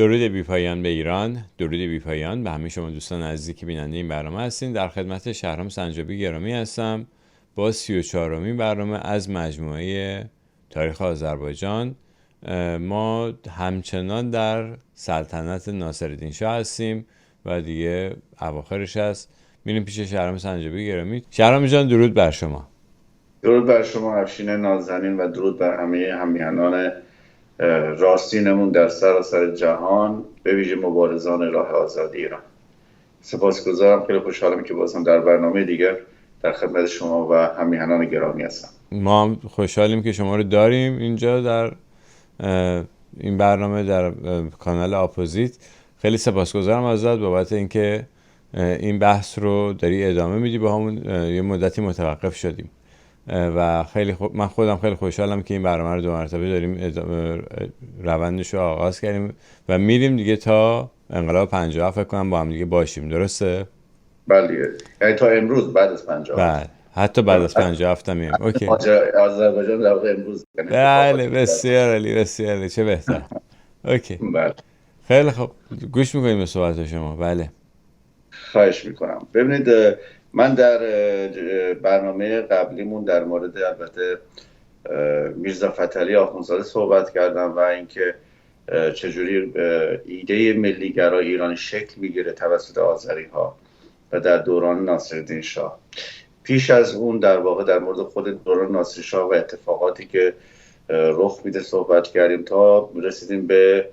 درود بی‌پایان به ایران، درود بی‌پایان به همه شما دوستان عزیزی که بیننده این برنامه هستین. در خدمت شهرام سنجابی گرامی هستم با 34مین برنامه از مجموعه تاریخ آذربایجان. ما همچنان در سلطنت ناصرالدین شاه هستیم و دیگه اواخرش هست. میریم پیش شهرام سنجابی گرامی. شهرام جان درود بر شما. درود بر شما افشین نازنین و درود بر همه همیهنان راستینمون در سراسر جهان، به ویژه مبارزان راه آزادی ایران. سپاسگزارم، خیلی خوشحالم که بازم در برنامه دیگر در خدمت شما و همیهنان گرامی هستم. ما هم خوشحالیم که شما رو داریم اینجا در این برنامه در کانال اپوزیت. خیلی سپاسگزارم ازت بابت اینکه این بحث رو داری ادامه میدی. با همون یه مدتی متوقف شدیم و من خودم خیلی خوشحالم که این برنامه رو 2 مرتبه داریم روندش رو آغاز کردیم و میریم دیگه تا انقلاب 57 فکر کنم با هم دیگه باشیم. درسته؟ بله، یعنی تا امروز بعد از 57. بله، حتی بعد از 57 هم میریم. اوکی. آذربایجان در واقع امروز. بله، بسیار عالی، بسیار عالی، چه بهتر. اوکی. بله. خیلی خوب، گوش میکنیم به صحبت شما. بله. خواهش میکنم. ببینید، من در برنامه قبلیمون در مورد البته میرزا فتحعلی آخوندزاده صحبت کردم و اینکه چجوری ایده ملیگرای ایران شکل میگیره توسط آذری ها و در دوران ناصرالدین شاه. پیش از اون در واقع در مورد خود دوران ناصرالدین شاه و اتفاقاتی که رخ میده صحبت کردیم تا رسیدیم به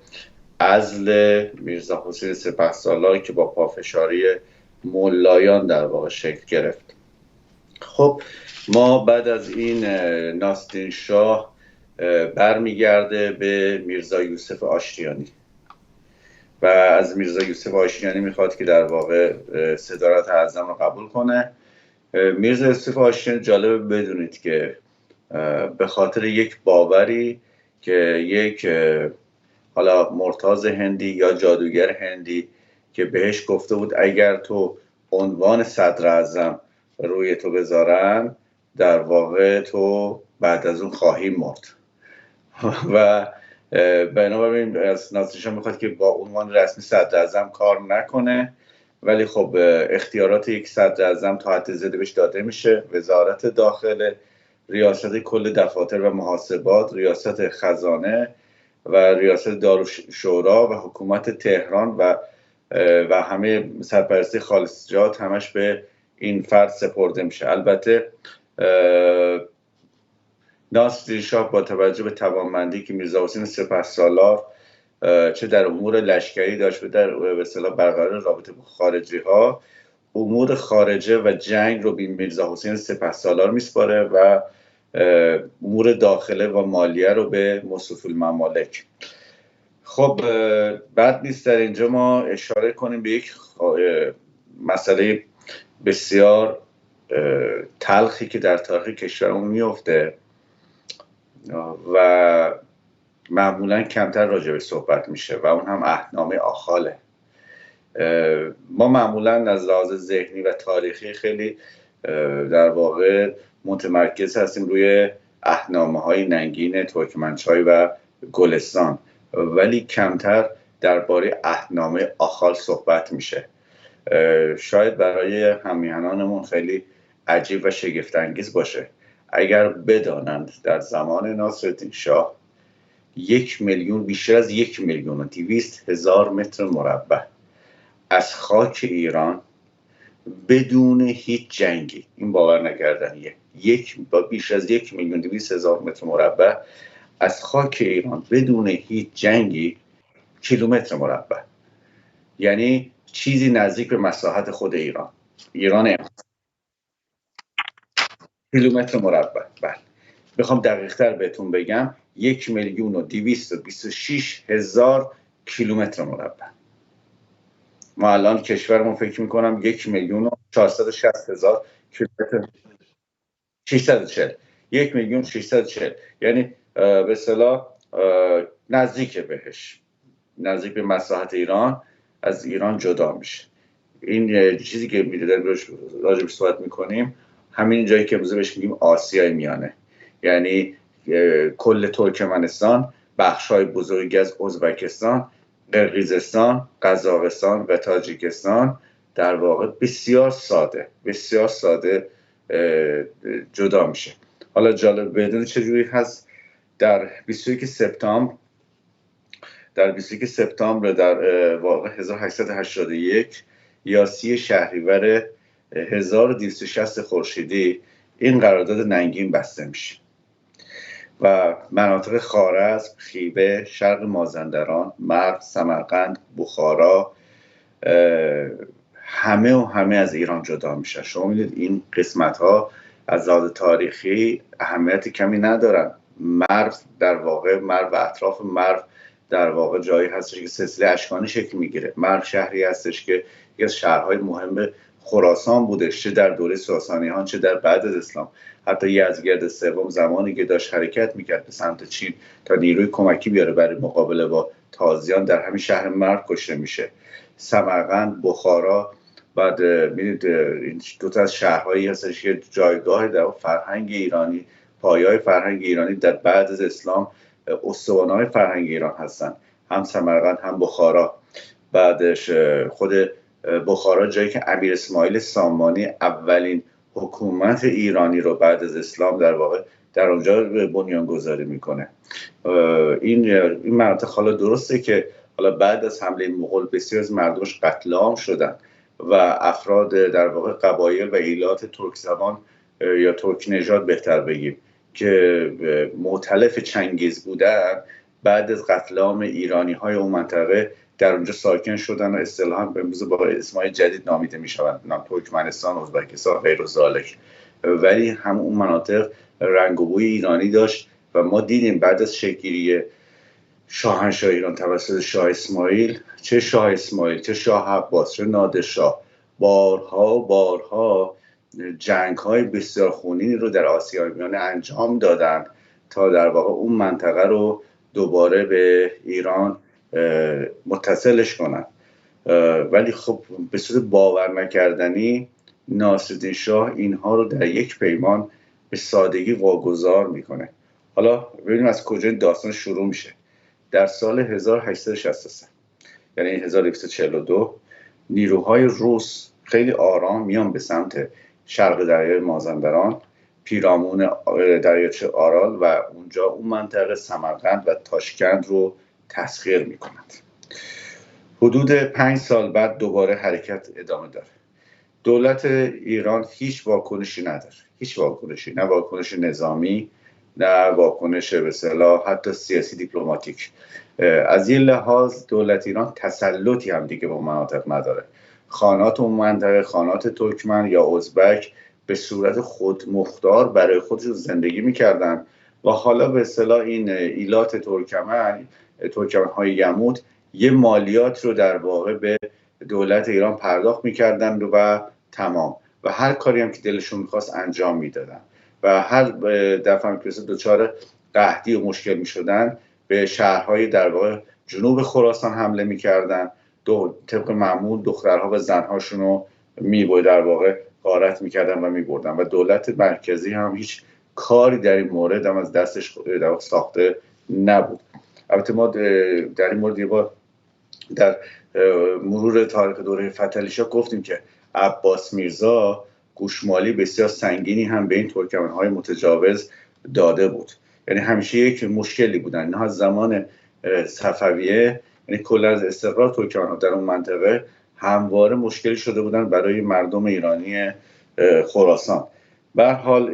عزل میرزا حسین سپهسالار که با پافشاری ملایان در واقع شکل گرفت. خب ما بعد از این ناصرالدین شاه برمیگرده به میرزا یوسف آشتیانی و از میرزا یوسف آشتیانی میخواد که در واقع صدارت اعظم رو قبول کنه. میرزا یوسف آشتیانی، جالبه بدونید که به خاطر یک باوری که یک حالا مرتاض هندی یا جادوگر هندی که بهش گفته بود اگر تو عنوان صدر اعظم روی تو بذارن در واقع تو بعد از اون خواهی مرد و بنابراین از ناصرالدین شاه میخواد که با عنوان رسمی صدر اعظم کار نکنه، ولی خب اختیارات یک صدر اعظم تا حد زیادی بهش داده میشه: وزارت داخله، ریاست کل دفاتر و محاسبات، ریاست خزانه و ریاست دارالشورا و حکومت تهران و همه سرپرستی خالصجات همش به این فرد سپرده میشه. البته ناصرالدین شاه با توجه به توانمندی که میرزا حسین سپهسالار چه در امور لشکری داشت و در به اصطلاح برقرار رابطه با خارجی ها، امور خارجه و جنگ رو به میرزا حسین سپهسالار میسپاره و امور داخله و مالیه رو به مصرف الممالک. خب بعد نیست در اینجا ما اشاره کنیم به یک مسئله بسیار تلخی که در تاریخ کشورمون میفته و معمولا کمتر راجعش صحبت میشه و اون هم عهدنامه آخاله. ما معمولا از لحاظ ذهنی و تاریخی خیلی در واقع متمرکز هستیم روی عهدنامه‌های ننگین، ترکمنچای و گلستان، ولی کمتر درباره عهدنامه آخال صحبت میشه. شاید برای همیهنانمون خیلی عجیب و شگفت انگیز باشه اگر بدانند در زمان ناصرالدین شاه 1 میلیون، بیشتر از 1,200,000 متر مربع از خاک ایران بدون هیچ جنگی، این باور نکردنیه، بیشتر از 1,200,000 متر مربع از خاک ایران بدون هیچ جنگی کیلومتر مربع، یعنی چیزی نزدیک به مساحت خود ایران کیلومتر مربع. بله، بخوام دقیق تر بهتون بگم 1,226,000 کیلومتر مربع. ما الان کشورمون فکر میکنم 1,460,000 کیلومتر، 640، 1,640، یعنی به اصطلاح نزدیک بهش، نزدیک به مساحت ایران، از ایران جدا میشه. این چیزی که میدونیم راجبش صحبت میکنیم همین جایی که امروز بهش میگیم آسیای میانه، یعنی کل ترکمنستان، بخشای بزرگی از ازبکستان قرقیزستان، قزاقستان و تاجیکستان در واقع بسیار ساده جدا میشه. حالا جالب بدون چجوری هست، در 21 سپتامبر در واقع 1881 یا 30 شهریور 1260 خورشیدی این قرارداد ننگین بسته میشه و مناطق خوارزم، خیبه، شرق مازندران، مرو، سمرقند، بخارا همه از ایران جدا میشن. شما میدید این قسمت ها از لحاظ تاریخی اهمیت کمی ندارن. مرو و اطراف مرو در واقع جایی هستش که سلسله اشکانی شکل میگیره. مرو شهری هستش که یکی از شهرهای مهم خراسان بودش، چه در دوره ساسانیان چه در بعد از اسلام. حتی یزدگرد سوم زمانی که داشت حرکت میکرد به سمت چین تا نیروی کمکی بیاره برای مقابله با تازیان، در همین شهر مرو کشته میشه. سمرقند، بخارا، بعد میدید این دو تا از شهرهایی هستش که جایگاه در فرهنگ ایرانی، پایه‌های فرهنگ ایرانی در بعد از اسلام استوانه‌های فرهنگ ایران هستن، هم سمرقند هم بخارا. بعدش خود بخارا جایی که امیر اسماعیل سامانی اولین حکومت ایرانی رو بعد از اسلام در واقع در اونجا بنیانگذاری میکنه. این مناطق حالا درسته که حالا بعد از حمله مغول بسیار از مردمش قتل عام شدن و افراد در واقع قبایل و ایلات ترک زبان یا ترک نژاد بهتر بگیم که مؤتلف چنگیز بودن، بعد از قتل عام ایرانی های اون منطقه در اونجا ساکن شدن و اصطلاحاً با اسمای جدید نامیده میشوند، نام ترکمنستان، ازبکستان، غیر ذالک. ولی هم اون مناطق رنگ و بوی ایرانی داشت و ما دیدیم بعد از شکل‌گیری شاهنشاه ایران توسط شاه اسماعیل، چه شاه عباس، چه نادرشاه، بارها جنگ‌های بسیار خونینی رو در آسیای میانه انجام دادن تا در واقع اون منطقه رو دوباره به ایران متصلش کنن. ولی خب به صورت باور نکردنی ناصرالدین شاه اینها رو در یک پیمان به سادگی واگذار میکنه. حالا ببینیم از کجا داستان شروع میشه. در سال 1863 یعنی 1242 نیروهای روس خیلی آرام میان به سمت شرق دریای مازندران، پیرامون دریاچه آرال و اونجا اون منطقه سمرقند و تاشکند رو تسخیر میکنند. حدود 5 سال بعد دوباره حرکت ادامه داره. دولت ایران هیچ واکنشی نداره، نه واکنش نظامی، نه واکنش به اصطلاح حتی سیاسی دیپلماتیک. از این لحاظ دولت ایران تسلطی هم دیگه با مناطق نداره. خانات اون منطقه، خانات ترکمن یا ازبک، به صورت خودمختار برای خودشون زندگی میکردن و حالا به اصطلاح این ایلات ترکمن های یمود یه مالیات رو در واقع به دولت ایران پرداخت میکردن و تمام، و هر کاری هم که دلشون میخواست انجام میدادن و هر دفعه که دچار قحطی و مشکل میشدن به شهرهای در واقع جنوب خراسان حمله میکردن. طبق معمول دخترها و زنهاشون رو در واقع غارت میکردن و میبردن و دولت مرکزی هم هیچ کاری در این مورد هم از دستش ساخته نبود. البته ما در این مورد یه بار در مرور تاریخ دوره فتحعلی شاه گفتیم که عباس میرزا گوشمالی بسیار سنگینی هم به این ترکمن‌های متجاوز داده بود. یعنی همیشه یک مشکلی بودن اینها از زمان صفویه، یعنی کل از استقرار ترکمن‌ها در اون منطقه همواره مشکلی شده بودن برای مردم ایرانی خراسان. به هر حال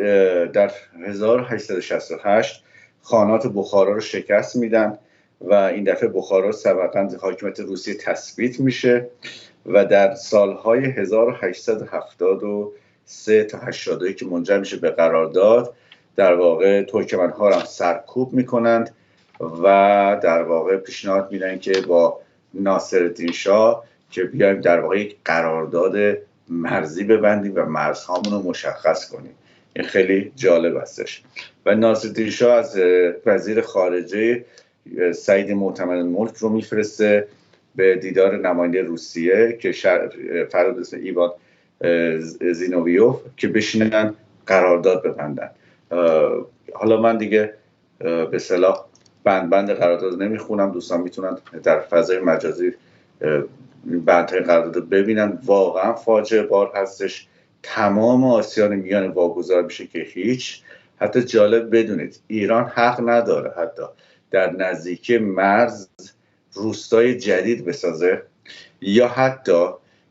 در 1868 خانات بخارا رو شکست میدن و این دفعه بخارا سمرقند حاکمیت روسیه تثبیت میشه و در سالهای 1873 تا 81 که منجر میشه به قرارداد، در واقع ترکمن‌ها رو هم سرکوب میکنند و در واقع پیشنهاد میدن که با ناصرالدین شاه که بیایم در واقع یک قرارداد مرزی ببندیم و مرزهامون رو مشخص کنیم. این خیلی جالب هستش. و ناصرالدین شاه از وزیر خارجه سعید معتمدالملک رو میفرسته به دیدار نماینده روسیه که فرد اسم ایوان زینوویوف که بشینن قرارداد ببندن. حالا من دیگه به اصطلاح بند قرارداد نمیخونم، دوستان میتونن در فضای مجازی بندهای قرارداد ببینن. واقعا فاجعه بار هستش. تمام آسیان میانه واگذار میشه که هیچ. حتی جالب بدونید ایران حق نداره حتی در نزدیکی مرز روستای جدید بسازه یا حتی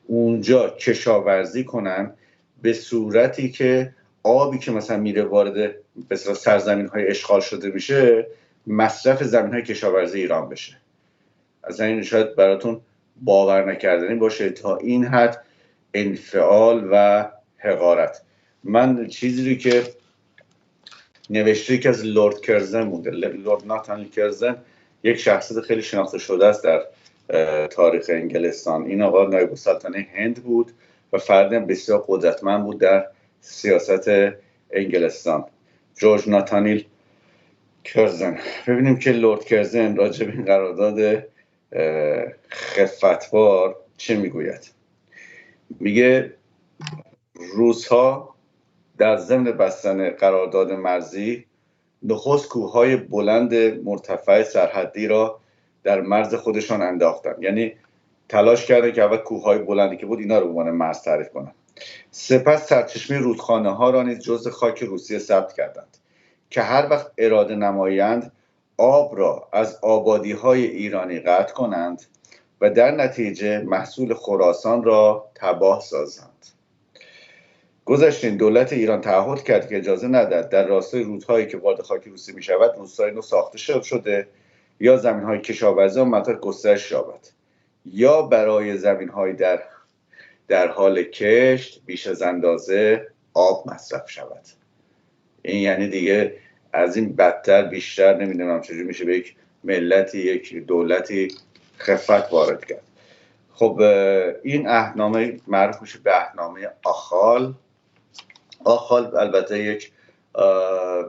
اونجا کشاورزی کنن به صورتی که آبی که مثلا میره وارد مثلا سرزمین های اشغال شده میشه مصرف زمین های کشاورزی ایران بشه. اصلا این شاید براتون باور نکردنی باشه تا این حد انفعال و حقارت. من چیزی رو که نوشته که از لورد کرزن بوده، لورد ناتان کرزن یک شخصیت خیلی شناخته شده است در تاریخ انگلستان. این آقا نایب السلطنه هند بود و فردی بسیار قدرتمند بود در سیاست انگلستان. جورج ناتانیل کرزن. ببینیم که لورد کرزن راجع به این قرارداد خفتبار چه میگوید. میگه روس‌ها در ضمن بستن قرارداد مرزی نخست کوههای بلند مرتفع سرحدی را در مرز خودشان انداختند. یعنی تلاش کرده که اول کوههای بلندی که بود اینا رو به عنوان مرز تعریف کنن. سپس سرچشمه رودخانه ها را نیز جزء خاک روسیه ثبت کردند که هر وقت اراده نمایند آب را از آبادی های ایرانی قطع کنند و در نتیجه محصول خراسان را تباه سازند. گذشتین دولت ایران تعهد کرد که اجازه ندهد در راستای رودهایی که وارد خاک روسیه می شود روستای نو ساخته شده یا زمین های کشاورزی و مناطق گسترش یابد یا برای زمین های در حال کشت بیش از اندازه آب مصرف شود. این یعنی دیگه از این بدتر بیشتر نمیدونم چجوری میشه به یک ملتی یک دولتی خفت وارد کرد. خب این عهدنامه معروف میشه به عهدنامه آخال. آخال البته یک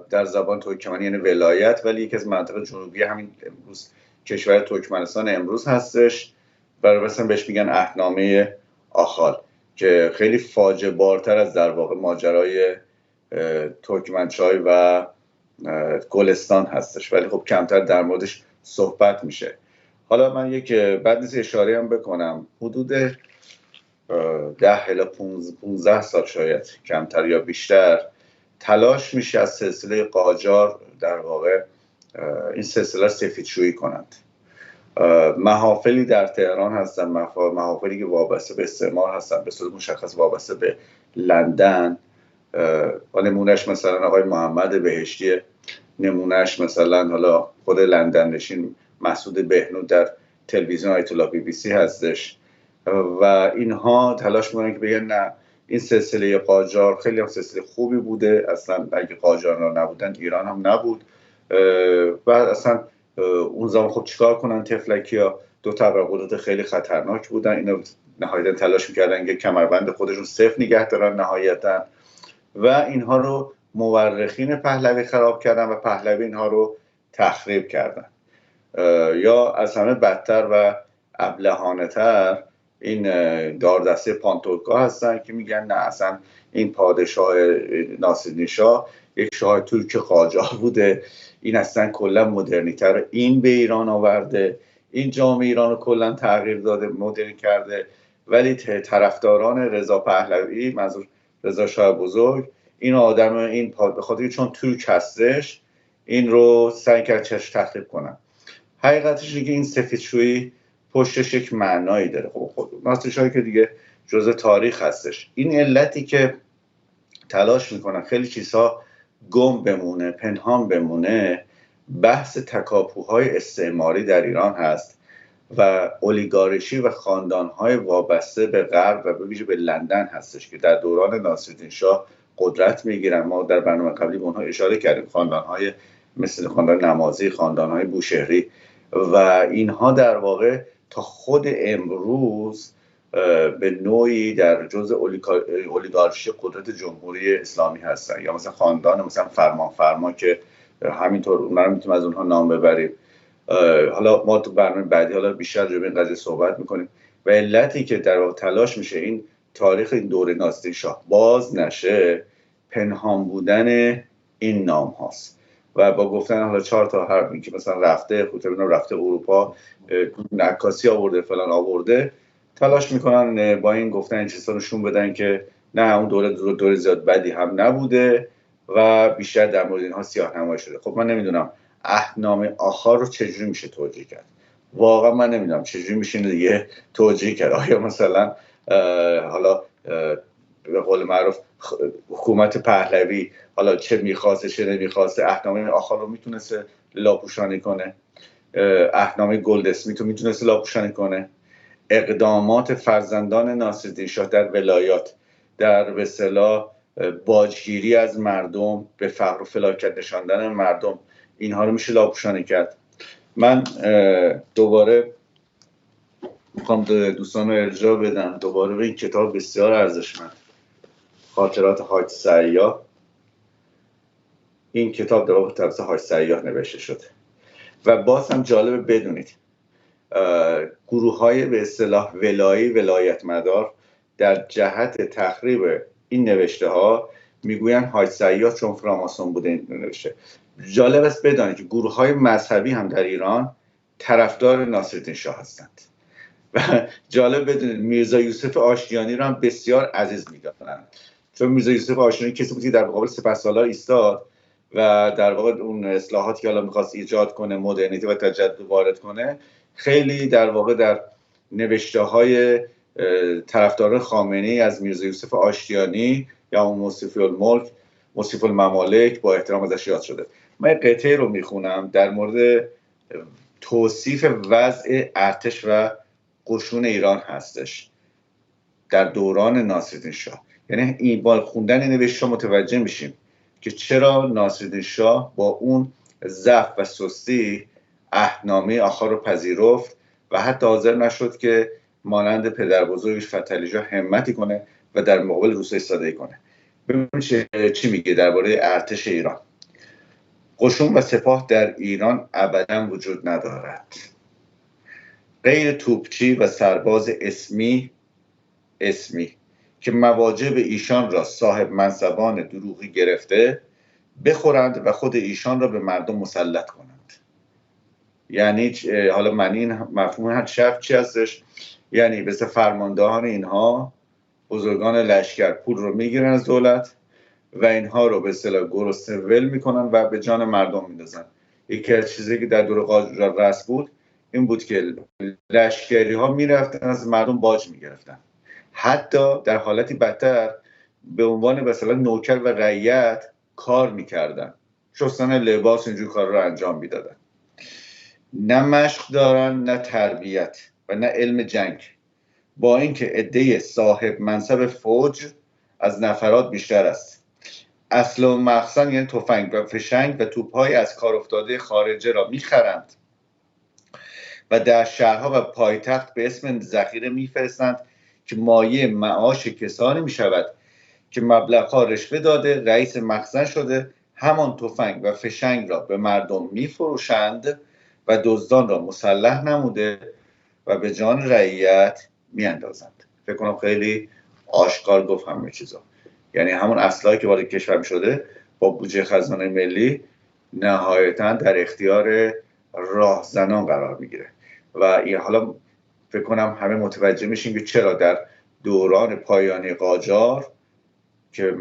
در زبان ترکمنی یعنی ولایت، ولی یکی از مناطق جنوبی همین امروز کشور ترکمنستان امروز هستش. برای مثلا بهش میگن عهدنامه آخال که خیلی فاجعه بارتر از در واقع ماجرای ترکمنچای و گلستان هستش، ولی خب کمتر در موردش صحبت میشه. حالا من یک بعد نیست اشاره هم بکنم، حدود 10 الی 15 سال شاید کمتر یا بیشتر تلاش میشه از سلسله قاجار در واقع این سلسله سفیدشویی کنند. محافلی در تهران هستن، محافلی که وابسته به استعمار هستن، به صورت مشخص وابسته به لندن. نمونهش مثلا آقای محمد بهشتی، نمونهش مثلا حالا خود لندن نشین مسعود بهنود در تلویزیون آیت الله BBC هستش و اینها تلاش میکنن که بگن نه این سلسله قاجار خیلی هم سلسله خوبی بوده، اصلا اگه قاجار نبودن ایران هم نبود و اصلا اون زمان خب چیکار کنن تفلکی‌ها دو تبرقدرت خیلی خطرناک بودن، اینا نهایتا تلاش میکردن که کمربند خودشون صفر نگه دارن نهایتا و اینها رو مورخین پهلوی خراب کردن و پهلوی اینها رو تخریب کردن. یا از همه بدتر و ابلهانه تر این داردسته پانتورکا هستن که میگن نه اصلا این پادشاه ناصرالدین شاه یک شاه ترک قاجار بوده، این اصلا کلا مدرنیته این به ایران آورده، این جامعه ایران رو کلا تغییر داده، مدرن کرده. ولی طرفداران رضا پهلوی، منظور رضا شاه بزرگ، این آدم این به خاطر چون ترک هستش این رو سعی کرد چش تخریب کنن. حقیقتش اینه که این سفیدشویی پشتش یک معنایی داره. خب ناصرشاهی که دیگه جزء تاریخ هستش. این علتی که تلاش میکنن خیلی چیزها گم بمونه، پنهان بمونه، بحث تکاپوهای استعماری در ایران هست و اولیگارشی و خاندانهای وابسته به غرب و به ویژه به لندن هستش که در دوران ناصرالدین شاه قدرت میگیرن. ما در برنامه قبلی به اونها اشاره کردیم، خاندانهای مثل خاندان نمازی، خاندانهای بوشهری و اینها در واقع تا خود امروز به نوعی در جزء اولیگارشی قدرت جمهوری اسلامی هستن. یا مثلا خاندان مثلا فرمان که همینطور اونها رو میتونیم از اونها نام ببریم. حالا ما تو برنامه بعدی حالا بیشتر راجع به این قضیه صحبت میکنیم و علتی که در واقع تلاش میشه این تاریخ این دوره ناصرالدین شاه باز نشه پنهان بودن این نام هاست. و با گفتن حالا 4 تا حرف این که مثلا رفته رفته اروپا، عکاسی آورده فلان آورده، تلاش میکنن با این گفتن این چیزا نشون بدن که نه اون دوره زیاد بدی هم نبوده و بیشتر در مورد اینها سیاه‌نمایی شده. خب من نمیدونم عهدنامه آخر رو چجوری میشه توجیه کرد. واقعا من نمیدونم چجوری میشه دیگه توجیه کرد. آیا مثلا حالا به قول معروف حکومت پهلوی حالا چه میخواسته چه نمیخواسته عهدنامه آخر رو میتونسته لاپوشانی کنه، عهدنامه گلد اسمیت رو میتونسته لاپوشانی کنه، اقدامات فرزندان ناصرالدین شاه در ولایات در به اصطلاح باجگیری از مردم، به فقر و فلاکت نشاندن مردم، اینها رو میشه لاپوشانی کرد. من دوباره میخوام دوستان رو ارجاع بدم دوباره به این کتاب بسیار ارزشمند، خاطرات حاج سیاح. این کتاب در واقع توسط حاج سیاح نوشته شده و باز هم جالبه بدونید گروه های به اصطلاح ولایت مدار در جهت تخریب این نوشته ها میگوین حاج سیاح چون فراماسون بوده این نوشته. جالب است بدانید که گروه های مذهبی هم در ایران طرفدار ناصرالدین شاه هستند و جالب بدونید میرزا یوسف آشتیانی را هم بسیار عزیز میدارند، چون میرزا یوسف آشتیانی کسی بود که در مقابل سپهسالار ایستاد و در واقع اون اصلاحاتی که حالا میخواست ایجاد کنه، مدرنیته و تجدد وارد کنه، خیلی در واقع در نوشته های طرفداران خامنه‌ای از میرزا یوسف آشتیانی یا اون موصف الممالک با احترام ازش یاد شده. من قطعه رو میخونم در مورد توصیف وضع ارتش و قشون ایران هستش در دوران ناصرالدین شاه. یعنی این با خوندن نوشته متوجه میشیم که چرا ناصرالدین شاه با اون ضعف و سستی عهدنامه آخر رو پذیرفت و حتی حاضر نشد که مانند پدر بزرگش فتحعلی شاه همتی کنه و در مقابل روسیه ایستادگی کنه. ببینید چی میگه درباره ارتش ایران. قشون و سپاه در ایران ابدا وجود ندارد. غیر توپچی و سرباز اسمی که مواجب ایشان را صاحب منصبان دروغی گرفته بخورند و خود ایشان را به مردم مسلط کنند. یعنی حالا معنی این مفهوم هر شرط چی هستش؟ یعنی مثل فرماندهان اینها بزرگان لشکر پول رو میگیرن از دولت و اینها رو به اصطلاح گرسنه ول میکنن و به جان مردم میندازن. یکی از چیزایی که در دوره قاجار بود این بود که لشکری ها میرفتن از مردم باج میگرفتن، حتی در حالتی بدتر به عنوان مثلا نوکر و رعیت کار میکردن، شستن لباس اینجور کار رو انجام میدادن. نه مشق دارن نه تربیت و نه علم جنگ، با اینکه عده صاحب منصب فوج از نفرات بیشتر است. اصل و مخزن یعنی تفنگ و فشنگ و توپ‌های از کار افتاده خارجه را میخرند و در شهرها و پایتخت به اسم ذخیره میفرستند که مایه معاش کسانی میشود که مبلغها رشوه داده رئیس مخزن شده، همان تفنگ و فشنگ را به مردم میفروشند و دزدان را مسلح نموده و به جان رعیت میاندازند. فکر کنم خیلی آشکار گفت همه چیزا. یعنی همون اسلحه‌ای که وارد کشور شده با بودجه خزانه ملی نهایتاً در اختیار راهزنان قرار میگیره و این حالا فکر کنم همه متوجه میشیم که چرا در دوران پایانی قاجار که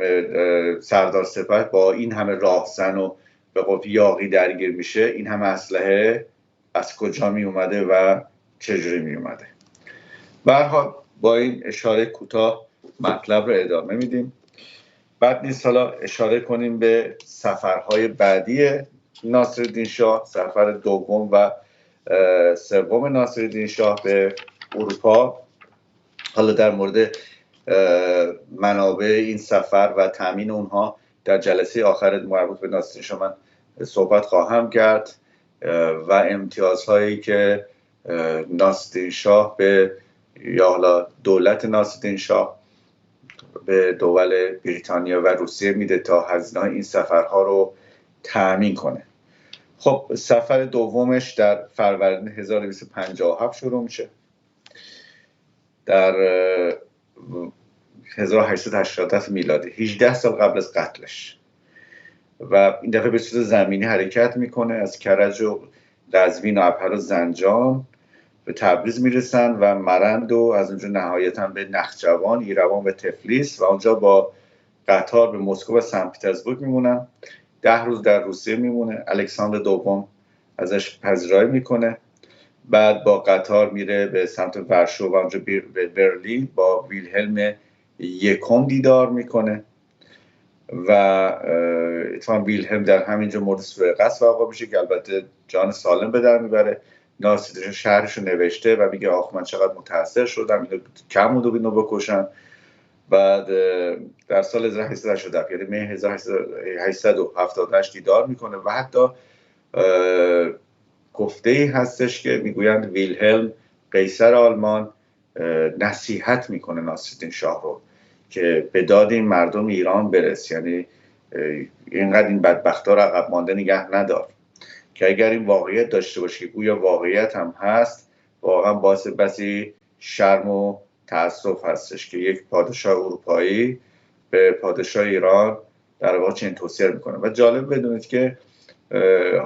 سردار سپه با این همه راهزن و به قول یاغی درگیر میشه این همه اسلحه از کجا می اومده و چجوری می اومده. به هر حال با این اشاره کوتاه مطلب رو ادامه میدیم. بعد نیست حالا اشاره کنیم به سفرهای بعدی ناصرالدین شاه، سفر دوم و سوم ناصرالدین شاه به اروپا. حالا در مورد منابع این سفر و تامین اونها در جلسه آخر مربوط به ناصرالدین شاه من صحبت خواهم کرد و امتیازهایی که ناصرالدین شاه به یا حالا دولت ناصرالدین شاه به دول بریتانیا و روسیه میده تا هزینه‌های این سفرها رو تأمین کنه. خب سفر دومش در فروردین 1257 شروع میشه. در 1887 میلادی 18 سال قبل از قتلش و این دفعه به صورت زمینی حرکت میکنه. از کرج و قزوین و ابهر و زنجان به تبریز میرسن و مرند و از اونجا نهایتا به نخجوان، ایروان و تفلیس و اونجا با قطار به مسکو و سن پترزبورگ میمونن. 10 روز در روسیه میمونه. الکساندر دوم ازش پذیرایی میکنه. بعد با قطار میره به سمت ورشو و اونجا به برلین با ویلهلم یکم دیدار میکنه و اتفاقا ویلهلم در همینجا مورد سوء قصد واقع میشه که البته جان سالم به در میبره. ناصر شهرش رو نوشته و میگه آخ من چقدر متاثر شدم، اینو کم بود اینو بکشن. بعد در سال 1887 یعنی می 1878 دیدار میکنه و حتی گفته ای هستش که میگویند ویلهلم قیصر آلمان نصیحت میکنه ناصرالدین شاه رو که به داد این مردم ایران برس، یعنی اینقدر این بدبختا رو عقب مانده نگه ندار، که اگر این واقعیت داشته باشه که گویا واقعیت هم هست، واقعا باعث بسی شرم و تأسف هستش که یک پادشاه اروپایی به پادشاه ایران در واقع چنین توصیه میکنه. و جالب بدونید که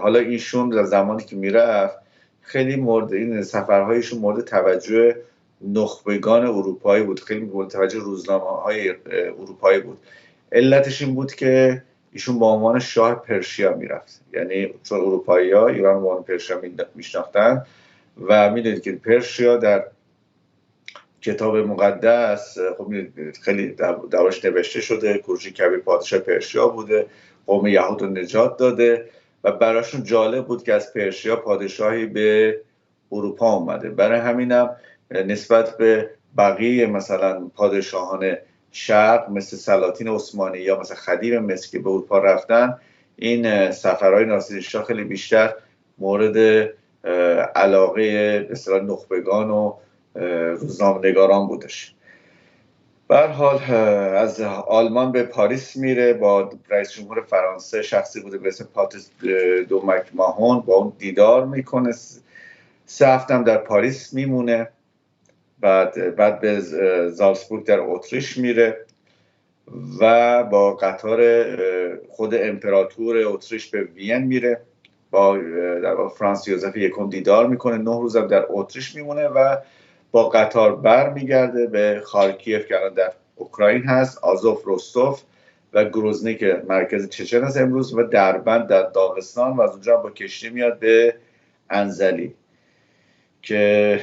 حالا ایشون در زمانی که میرفت خیلی مورد این سفرهایشون مورد توجه نخبگان اروپایی بود، خیلی مورد توجه روزنامه‌های اروپایی بود. علتش این بود که ایشون با عنوان شاه پرشیا میرفت، یعنی چون اروپایی‌ها ایران با عنوان پرشیا میشناختن و میدونید که پرشیا در کتاب مقدس خب خیلی دربارش نوشته شده. کوروش کبیر پادشاه پرشیا بوده، قوم یهود رو نجات داده و براشون جالب بود که از پرشیا پادشاهی به اروپا اومده. برای همینم نسبت به بقیه مثلا پادشاهان شرق مثل سلاطین عثمانی یا مثلا خدیو مصر که به اروپا رفتن، این سفرهای ناصرالدین شاه خیلی بیشتر مورد علاقه مثلا نخبگان و روزنامه‌نگاران بودش. به هر حال از آلمان به پاریس میره، با رئیس جمهور فرانسه شخصی بوده به اسم پاتریس دومک ماهون، با اون دیدار میکنه. 3 هفته هم در پاریس میمونه. بعد به زالسبورگ در اتریش میره و با قطار خود امپراتور اتریش به وین میره، با فرانس یوزف یکم دیدار میکنه. 9 روز هم در اتریش میمونه و با قطار بر میگرده به خارکیف که الان در اوکراین هست، آزوف روستوف و گروزنی که مرکز چچن هست امروز، و دربند در داغستان، و از اونجا با کشتی میاد به انزلی که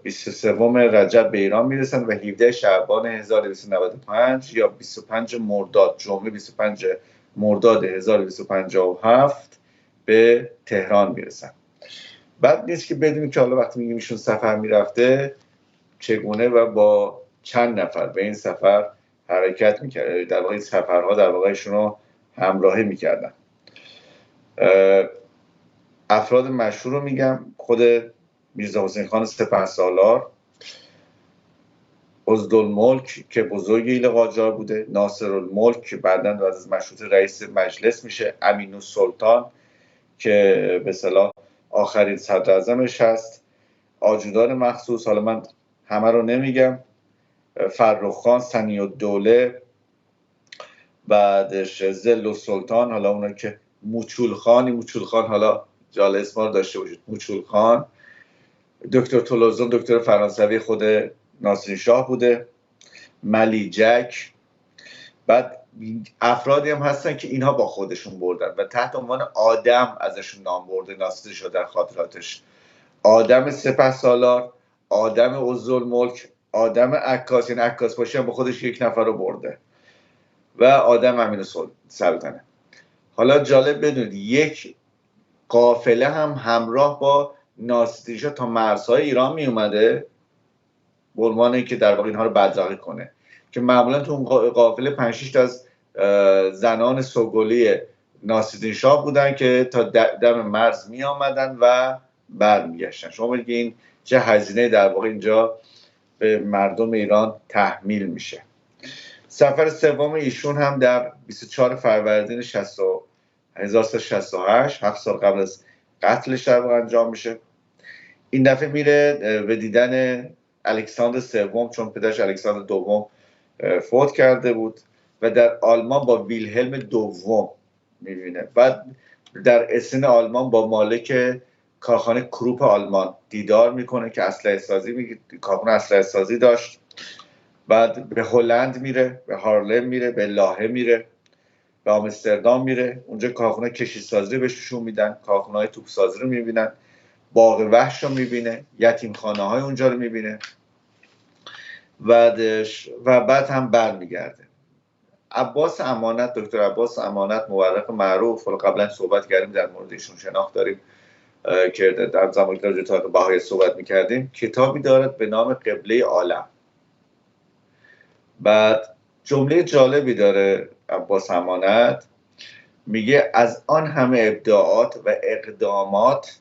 23 رجب به ایران میرسن و 17 شعبان 1295 یا 25 مرداد، جمعه 25 مرداد 1257 به تهران میرسن. بعد نیست که بدونیم که حالا وقتی میگیم ایشون سفر میرفته چگونه و با چند نفر به این سفر حرکت میکرده. در واقع این سفرها در واقع ایشون رو همراهی میکردن. افراد مشهور رو میگم: خود میرزا حسین خان سپهسالار، عضدالملک که بزرگ ایل قاجار بوده، ناصرالملک که بعداً از مشروطه رئیس مجلس میشه، امین‌السلطان که به اصطلاح آخرین صدر اعظمش هست، آجودان مخصوص، حالا من همه رو نمیگم، فرخ خان، ثنی‌الدوله، بعدش ظل السلطان، حالا اونا که موچول خان حالا جالب اسما رو داشته باشید، موچول خان، دکتر تولوزون دکتر فرانسوی خود ناصرالدین شاه بوده، ملیجک. بعد افرادی هم هستن که اینها با خودشون بردن و تحت عنوان آدم ازشون نام برده ناصرالدین شاه در خاطراتش: آدم سپهسالار، آدم عضدالملک، آدم عکاس، یعنی عکاس باشی هم با خودش یک نفر رو برده، و آدم امین‌السلطنه. حالا جالب بدونید یک قافله هم همراه با ناصرالدین شاه تا مرزهای ایران می اومده به عنوان اینکه در واقع اینها رو بدرقه کنه، که معمولا تو اون قافله 5-6 تا از زنان سوگلی ناصرالدین شاه بودن که تا دم مرز می آمدن و برمیگشتن. شما ببینید این چه هزینه در واقع اینجا به مردم ایران تحمیل میشه. سفر سوم ایشون هم در 24 فروردین 1368، 7 سال قبل از قتلش در واقع انجام میشه. این دفعه میره به دیدن الکساندر سوم، چون پدرش الکساندر دوم فوت کرده بود، و در آلمان با ویلهلم دوم میبینه. بعد در اسن آلمان با مالک کارخانه کروپ آلمان دیدار میکنه که کارخانه اسلحه سازی داشت. بعد به هلند میره، به هارلم میره، به لاهه میره، به آمستردام میره. اونجا کارخانه کشتی سازی بهش نشون میدن، کارخانه های توپ سازی رو میبینن، باغ وحش رو میبینه، یتیمخانه های اونجا رو میبینه. و بعد هم برمیگرده. عباس امانت، دکتر عباس امانت، مورخ معروف، قبلا صحبت کردیم در مورد ایشون، شناخت داریم که در زمانی که راجع به تاریخ بهایی صحبت میکردیم، کتابی دارد به نام قبله عالم. بعد جمله جالبی داره عباس امانت، میگه از آن همه ابداعات و اقدامات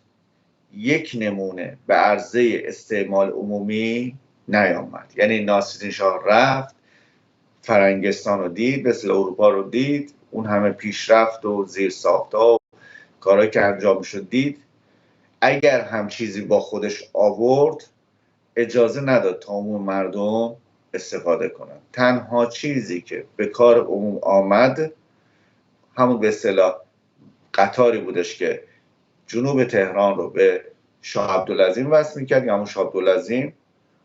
یک نمونه به عرضه استعمال عمومی نیامد. یعنی ناصرالدین شاه رفت فرنگستان رو دید، مثل اروپا رو دید، اون همه پیشرفت و زیر ساخت‌ها و کارهایی که انجام شد دید، اگر هم چیزی با خودش آورد اجازه نداد تا عموم مردم استفاده کنن. تنها چیزی که به کار عموم آمد همون به اصطلاح قطاری بودش که جنوب تهران رو به شاه عبدالعظیم وصل میکرد، یا همون شاه عبدالعظیم.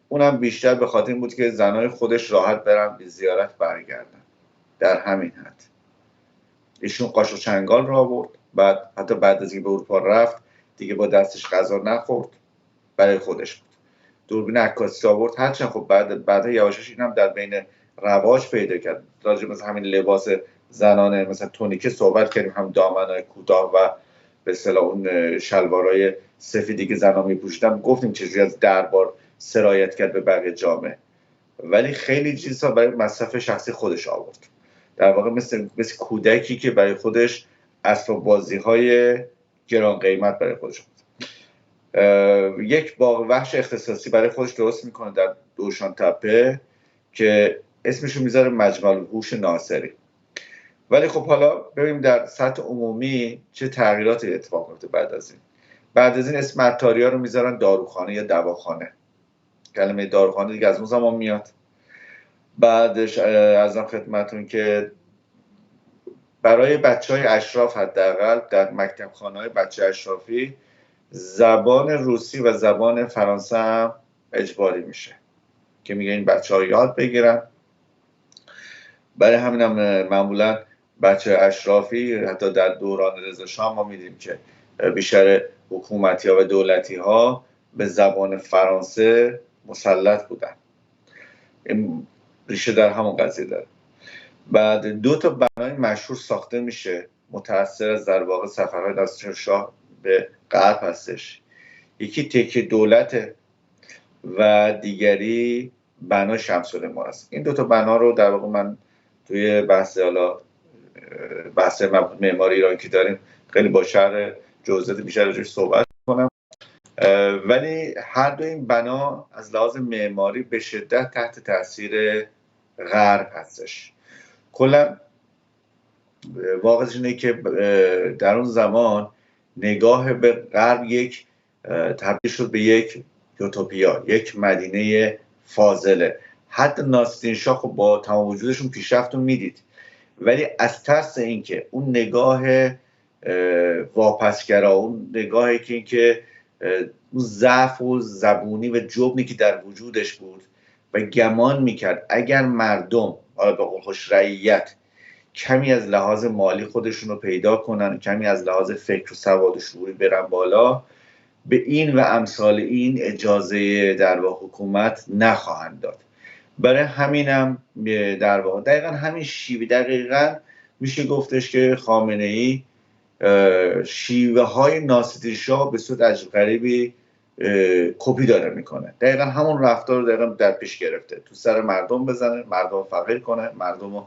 اونم بیشتر به خاطر این بود که زنای خودش راحت برن به زیارت برگردن. در همین حد ایشون قاشق چنگال رو آورد. بعد حتی بعد از اینکه به اروپا رفت دیگه با دستش غذا نخورد، برای خودش بود. دوربین عکاسی آورد، هرچند خب بعد یواشاش این هم در بین رواج پیدا کرد. راجع مثلا همین لباس زنانه مثلا تونیکه صحبت کردیم، هم دامنای کوتاه و به اصطلاح اون شلوارای سفیدی که زنا میپوشیدن، گفتیم چجوری از دربار سرایت کرد به بقیه جامعه. ولی خیلی چیزها برای مصرف شخصی خودش آورد. در واقع مثل کودکی که برای خودش اسباب بازی‌های گران قیمت برای خودش آورد. یک باغ وحش اختصاصی برای خودش درست میکنه در دوشان تپه که اسمشو میذاره مجمع الوحوش ناصری. ولی خب حالا ببینیم در سطح عمومی چه تغییراتی اتفاق میفته. بعد از این اسم عطاریا رو میذارن داروخانه یا دواخانه. کلمه داروخانه دیگه از اون زمان میاد. بعدش ارزم خدمتتون که برای بچهای اشراف حداقل در مکتب خانه‌های بچه اشرافی زبان روسی و زبان فرانسه هم اجباری میشه که میگه این بچه‌ها یاد بگیرن. برای همین هم معمولا بچه اشرافی حتی در دوران رضا شاه ما میدیم که بیشتر حکومتی ها و دولتی ها به زبان فرانسه مسلط بودن. این ریشه در همون قضیه داره. بعد 2 تا بنای مشهور ساخته میشه متأثر از در واقع سفرهای ناصرالدین شاه به غرب هستش. یکی تکیه دولت و دیگری بنا شمس العلما است. این 2 تا بنا رو در واقع من توی بحث معماری ایران که داریم خیلی با شرح جزئیات بیشتر راجعش صحبت کنم. ولی هر دو این بنا از لحاظ معماری به شدت تحت تاثیر غرب هستش. کلا واقعش اینه که در اون زمان نگاه به غرب تبدیل شد به یک یوتوپیا، یک مدینه فاضله. حتی ناصرالدین شاه خب با تمام وجودشون پیشرفت رو میدید، ولی از ترس اینکه اون نگاه واپسگرا، اون نگاهی که اینکه اون ضعف و زبونی و جبنی که در وجودش بود و گمان میکرد اگر مردم حالا به قول خوش رعیت کمی از لحاظ مالی خودشون رو پیدا کنن، کمی از لحاظ فکر و سواد و شعوری برن بالا، به این و امثال این اجازه در واقع حکومت نخواهند داد. برای همینم در واقع دقیقا همین شیوه، دقیقا میشه گفتش که خامنه‌ای شیوه های ناصرالدین شاه به صورت عجیب غریبی کپی داره میکنه. دقیقا همون رفتار رو دقیقا در پیش گرفته، تو سر مردم بزنه، مردم فقیر کنه، مردم رو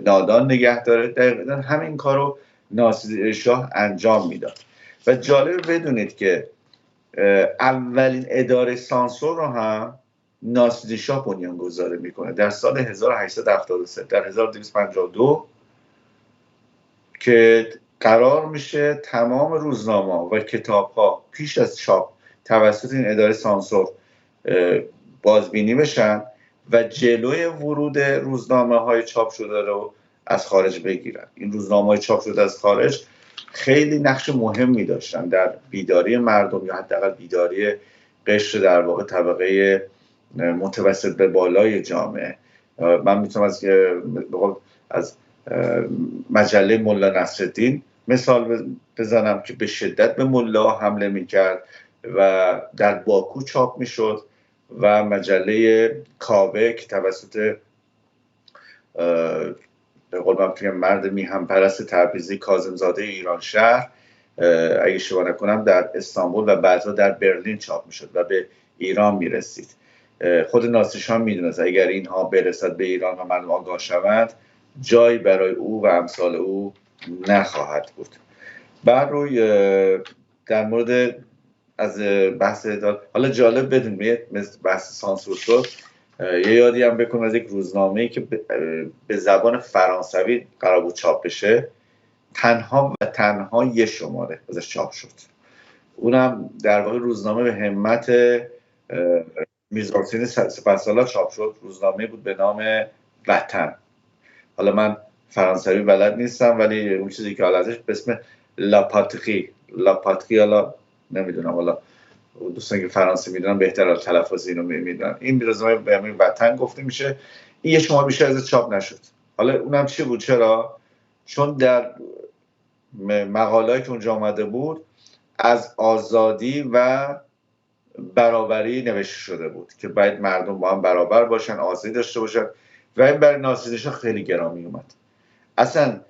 نادان نگه داره. دقیقا همین کار رو ناصرالدین شاه انجام میداد. و جالب بدونید که اولین اداره سانسور رو هم ناصرالدین شاه بنیانگذاری میکنه در سال 1873، در 1252 که قرار میشه تمام روزنامه و کتاب ها پیش از چاپ توسط این اداره سانسور بازبینی بشن و جلوی ورود روزنامه های چاپ شده رو از خارج بگیرن. این روزنامه‌های چاپ شده از خارج خیلی نقش مهمی داشتن در بیداری مردم یا حداقل بیداری قشر در واقع طبقه متوسط به بالای جامعه. من میتونم از مجله ملا نصرالدین مثال بزنم که به شدت به ملا حمله میکرد و در باکو چاپ میشد، و مجله کاوه که توسط به قول من مرد میهن پرست تبریزی کاظمزاده ایرانشهر اگه اشتباه نکنم در استانبول و بعدها در برلین چاپ میشد و به ایران میرسید. خود ناصری شاه میدونست اگر اینها برسد به ایران و مردم آگاه شوند جایی برای او و امثال او نخواهد بود. بر روی در مورد از بحث حالا جالب بدون بحث سانسور شد، یه یادی هم بکنم از یک روزنامه‌ای که به زبان فرانسوی قرار بود چاپ بشه، تنها یه شماره ازش چاپ شد. اونم در واقع روزنامه به همت میرزا حسین سپهسالار چاپ شد. روزنامه بود به نام وطن. حالا من فرانسوی بلد نیستم ولی اون چیزی که حالا ازش به اسم لاپاتری حالا نمیدونم، حالا دوستان که فرانسه میدونن بهتر از تلفظ اینو میدونن. این روزنامه به همین وطن گفته میشه. این یه شماره بیشتر از چاپ نشد. حالا اونم چی بود؟ چرا؟ چون در مقاله‌ای که اونجا آمده بود از آزادی و برابری نوشته شده بود که باید مردم با هم برابر باشن، آزادی داشته باشن، و این برای ناصرالدین شاه خیلی گرامی اومد. اصلا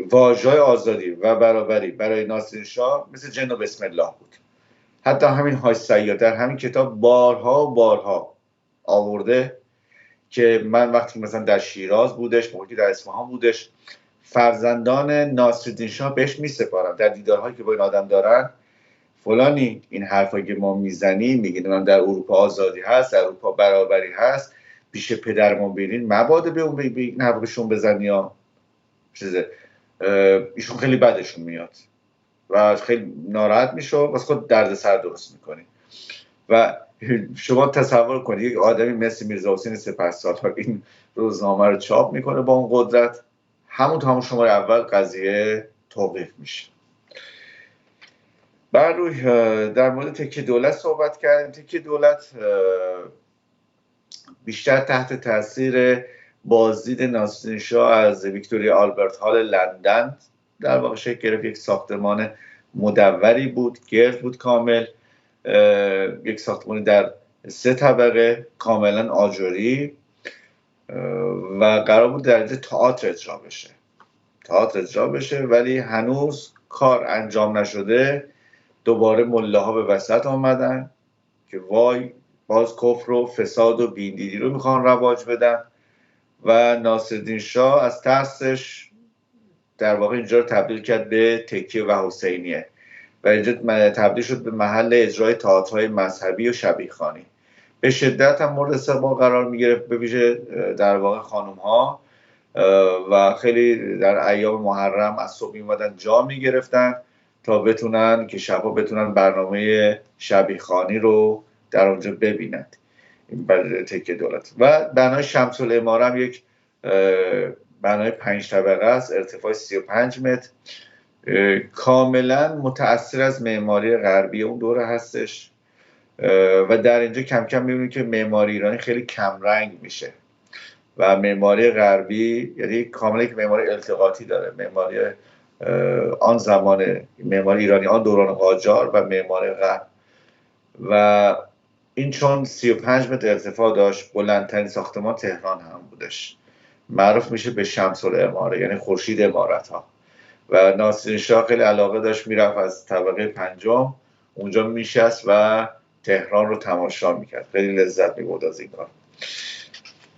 واژه‌های آزادی و برابری برای ناصرالدین شاه مثل جن و بسم الله بود. حتی همین حاج سیاد در همین کتاب بارها آورده که من وقتی مثلا در شیراز بودش، موقعی در اصفهان بودش، فرزندان ناصرالدین شاه بهش میسپارن در دیدارهایی که با این آدم دارن، فلانی این حرفایی که ما میزنیم، میگیم در اروپا آزادی هست، در اروپا برابری هست، پیش پدرمون بیرین مبادا به اون این حرفا بهشون بزنی یا چیزه. ایشون خیلی بدشون میاد و خیلی ناراحت میشه، واسه خود دردسر درست میکنی. و شما تصور کنید یک آدمی مثل میرزا حسین سپهسالار این روزنامه رو چاپ میکنه با اون قدرت، همون شماره اول قضیه توقیف میشه. بر روی در مورد تکیه دولت صحبت کردیم. تکیه دولت بیشتر تحت تاثیر بازدید ناصرالدین شاه از ویکتوریا آلبرت هال لندن در واقع شکل گرفت. یک ساختمان مدوری بود، گرد بود کامل، یک ساختمانی در 3 طبقه کاملا آجری و قرار بود در اینجا تئاتر اجرا بشه ولی هنوز کار انجام نشده. دوباره ملاها به وسط آمدن که وای باز کفر و فساد و بیدینی رو میخوان رواج بدن و ناصرالدین شاه از ترسش در واقع اینجا رو تبدیل کرد به تکیه و حسینیه و اینجا تبدیل شد به محل اجرای تئاترهای مذهبی و شبیخوانی. به شدت هم مورد استقبال قرار میگرفت، به ویژه در واقع خانم ها، و خیلی در ایام محرم از صبح میومدن جا میگرفتن تا بتونن که شبها بتونن برنامه شبیخوانی رو در اونجا ببینند. این تکیه دولت. و بنای شمس العماره هم یک بنای 5 طبقه است، ارتفاع 35 متر، کاملا متأثر از معماری غربی اون دوره هستش و در اینجا کم کم میبینید که معماری ایرانی خیلی کم رنگ میشه و معماری غربی یعنی کاملا یک معماری التقاطی داره. معماری آن زمان، معماری ایرانی آن دوران قاجار و معماری غرب. و این چون 35 متر ارتفاع داشت، بلندترین ساختمان تهران هم بودش، معروف میشه به شمس العماره یعنی خورشید عمارت ها. و ناصرالدین شاه خیلی علاقه داشت میرفت از طبقه 5 اونجا میشست و تهران رو تماشا میکرد، خیلی لذت میبرد از این کار.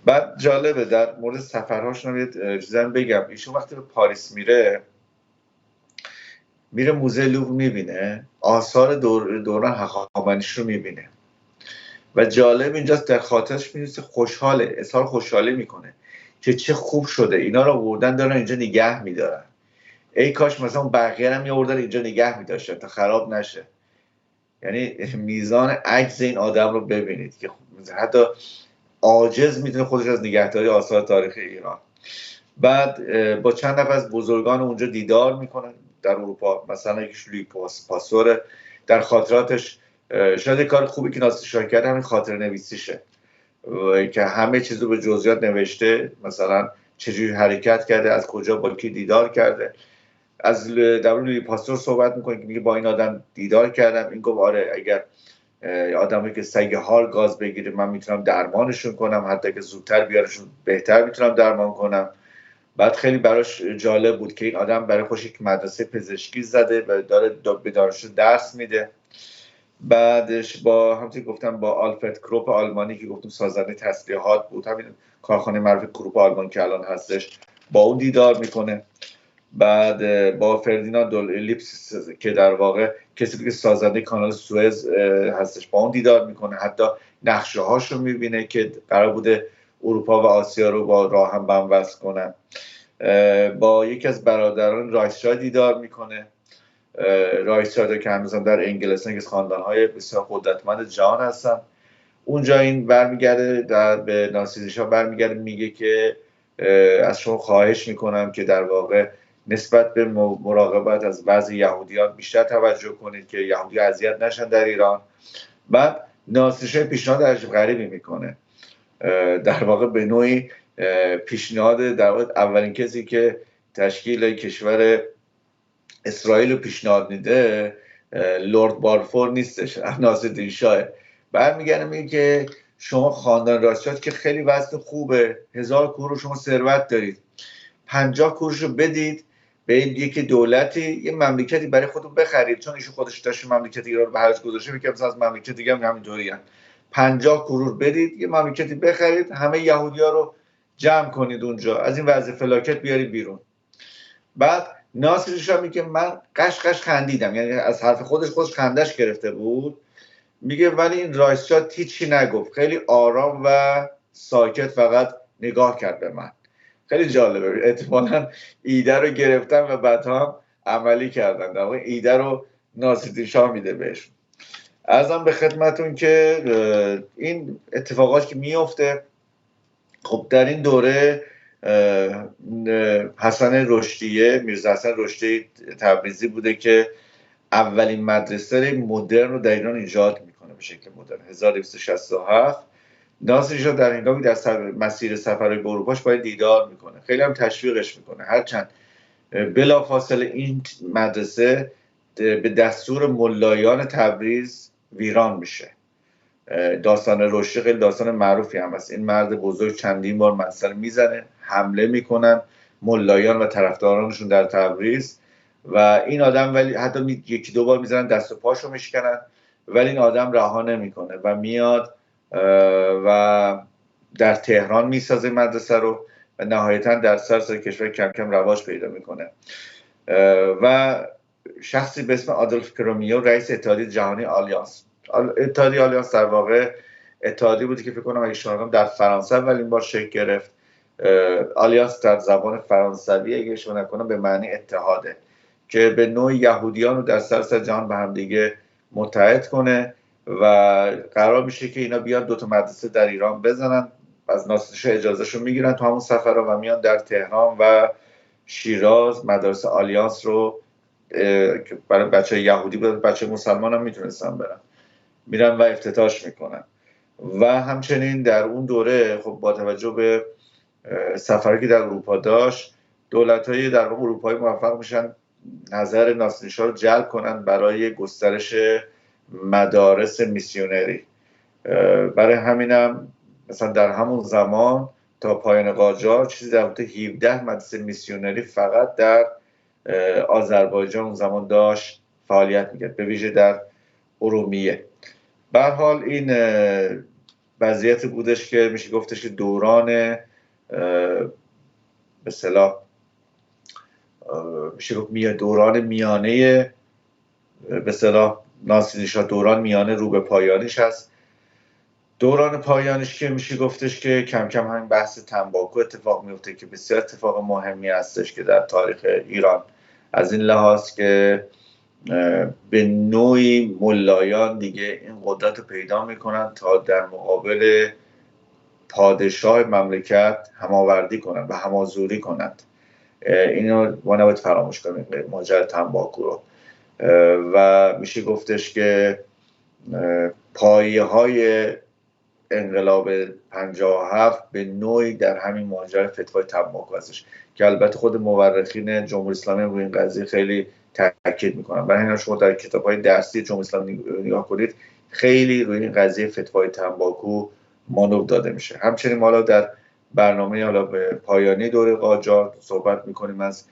بعد جالبه در مورد سفرهاش یه چیزی بگم. ایشون وقتی به پاریس میره موزه لوور میبینه، آثار دوران هخامنشی رو میبینه و جالب اینجاست در خاطرش می‌نویسه خوشحاله، اظهار خوشحالی میکنه که چه خوب شده اینا رو آوردن دارن اینجا نگه میدارن. ای کاش مثلا بقیه هم میآوردن اینجا نگه می‌داشتن تا خراب نشه. یعنی میزان عجز این آدم رو ببینید که حتی عاجز میتونه خودش از نگهداری آثار تاریخی ایران. بعد با چند نفر از بزرگان اونجا دیدار میکنه در اروپا، مثلا یکیش لویی پاسور در خاطراتش، شاید کار خوبی که ناصر شاه کرده همین خاطر نویسیشه که همه چیز رو به جزئیات نوشته، مثلا چجوری حرکت کرده، از کجا با کی دیدار کرده. از در لویی پاستور صحبت میکنه که میگه با این آدم دیدار کردم، این گفت آره اگر آدمی که سگ حال گاز بگیره من میتونم درمانشون کنم، حتی که زودتر بیارشون بهتر میتونم درمان کنم. بعد خیلی براش جالب بود که این آدم برای خودش یک مدرسه پزشکی زده و داره به دانشجو درس میده. بعدش با همونطور گفتم با آلفرد کروپ آلمانی که گفتم سازنده تسلیحات بود، همین کارخانه معروف کروپ آلمان که الان هستش، با اون دیدار میکنه. بعد با فردیناند لیپس که در واقع کسی که سازنده کانال سوئز هستش، با اون دیدار میکنه، حتی نقشه هاشو میبینه که قرار بوده اروپا و آسیا رو با راه هم بموصل کنن. با یکی از برادران رایسشاه دیدار میکنه، رایسشاه که هنوزم در انگلستان که خاندانهای بسیار قدرتمند جهان هستن. اونجا این برمیگرده به ناصر شاه برمیگرده میگه که از شما خواهش میکنم که در واقع نسبت به مراقبت از بعضی یهودیان بیشتر توجه کنید که یهودی اذیت نشن در ایران. بعد ناصر شاه پیشنهاد عجیب غریبی میکنه، در واقع به نوعی پیشنهاد در واقع اولین کسی که تشکیل کشور اسرائیل رو پیشنهاد میده لورد بالفور نیستش، ناصرالدین شاه. برمیگردم میگه که شما خاندان راسچات که خیلی وضع خوبه، 1000 کرور شما ثروت دارید، 50 کرورش رو بدید به یک دولتی یه مملکتی برای خودتون بخرید، چون ایشون خودش داشت مملکت ایران رو به حرج گذاشته، میگه مثلا از مملکت دیگه هم همینطوری هست. 50 کرور بدید یه مملکتی بخرید، همه یهودی‌ها رو جمع کنید اونجا، از این وضع فلاکت بیارید بیرون. بعد ناصر شاه میگه من قشقش خندیدم، یعنی از حرف خودش خندش گرفته بود. میگه ولی این رایسشاه هیچی نگفت، خیلی آرام و ساکت فقط نگاه کرد به من. خیلی جالبه، احتمالاً ایده رو گرفتن و بعد هم عملی کردن، در واقع ایده رو ناصرالدین شاه میده بهش. عرضم به خدمتون که این اتفاقات که میفته، خب در این دوره حسن رشدیه، میرزا حسن رشدی تبریزی بوده که اولین مدرسه مدرن رو در ایران ایجاد میکنه به شکل مدرن، 1267. ناصر شاه در هنگامی در مسیر سفرهای به اروپاش باید دیدار میکنه، خیلی هم تشویقش میکنه، هرچند بلافاصله این مدرسه به دستور ملایان تبریز ویران میشه. داستان رشدی خیلی داستان معروفی هم است. این مرد بزرگ چندین بار مسئله میزنه، حمله میکنن ملایان و طرفدارانشون در تبریز و این آدم ولی حتی یکی دو بار میزنن دست و پاشو میشکنن، ولی این آدم رها نمیکنه و میاد و در تهران میسازه مدرسه رو و نهایتا در سراسر کشور کم کم رواج پیدا میکنه. و شخصی به اسم آدولف کرومیو رئیس اتحادیه جهانی آلیانس، اتحادیه آلیانس در واقع اتحادیه بودی که فکر کنم اگه اشتباه در فرانسه اولین بار شکل گرفت. آلیانس در زبان فرانسوی اگه اشتباه نکنم به معنی اتحاده، که به نوع یهودیان رو در سراسر جهان به هم دیگه متحد کنه و قرار میشه که اینا بیان دو تا مدرسه در ایران بزنن. از ناصر شاه اجازهشو میگیرن تو همون سفرها و میان در تهران و شیراز مدارس آلیانس رو که برای بچه یهودی بود، بچه مسلمان هم میتونستن برن، میرن و افتتاحش میکنن. و همچنین در اون دوره خب با توجه به سفری که در اروپا داشت، دولت‌های در واقع اروپایی موفق میشن نظر ناصر شاه رو جلب کنن برای گسترش مدارس میسیونری. برای همینم مثلا در همون زمان تا پایان قاجار چیزی در حدود 17 مدرسه میسیونری فقط در آذربایجان اون زمان داشت فعالیت میکرد، به ویژه در ارومیه. به هر حال این وضعیت بودش که میشه گفتش که دوران به اصطلاح میشه گفت دوران میانه، به اصطلاح ناصرالدین شاه دوران میانه رو به پایانش هست. دوران پایانش که میشه گفتش که کم کم همین بحث تنباکو اتفاق میفته که بسیار اتفاق مهمی هستش که در تاریخ ایران، از این لحاظ که به نوعی ملایان دیگه این قدرت رو پیدا میکنن تا در مقابل پادشاه مملکت هماوردی کنند و همازوری کنند. اینو ما نباید فراموش کنیم، ماجرای تنباکو رو. و میشه گفتش که پایه های انقلاب 57 به نوعی در همین ماجرای فتوای تنباکو هستش که البته خود مورخین جمهوری اسلامی روی این قضیه خیلی تاکید میکنن. برای همین شما در کتاب‌های درسی جمهوری اسلامی نگاه کنید، خیلی روی این قضیه فتوای تنباکو مانور داده میشه. همچنین ما در برنامه حالا به پایانی دوره قاجار صحبت میکنیم از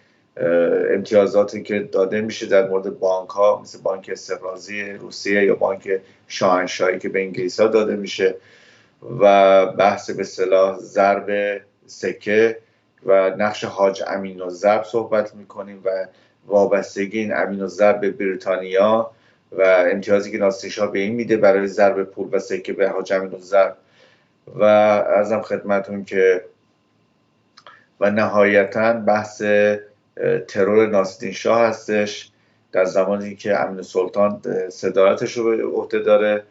امتیازاتی که داده میشه در مورد بانک ها، مثل بانک استقراضی روسیه یا بانک شاهنشاهی که به انگلیس‌ها داده میشه، و بحث به اصطلاح ضرب سکه و نقش حاج امین‌الضرب صحبت میکنیم و وابستگی این امین‌الضرب به بریتانیا و امتیازی که ناصری‌شاه به این میده برای ضرب پول و سکه به حاج امین‌الضرب. و عرضم خدمتون که و نهایتاً بحث ترور ناصرالدین شاه هستش در زمانی که امین‌السلطان صدارتش رو به عهده داره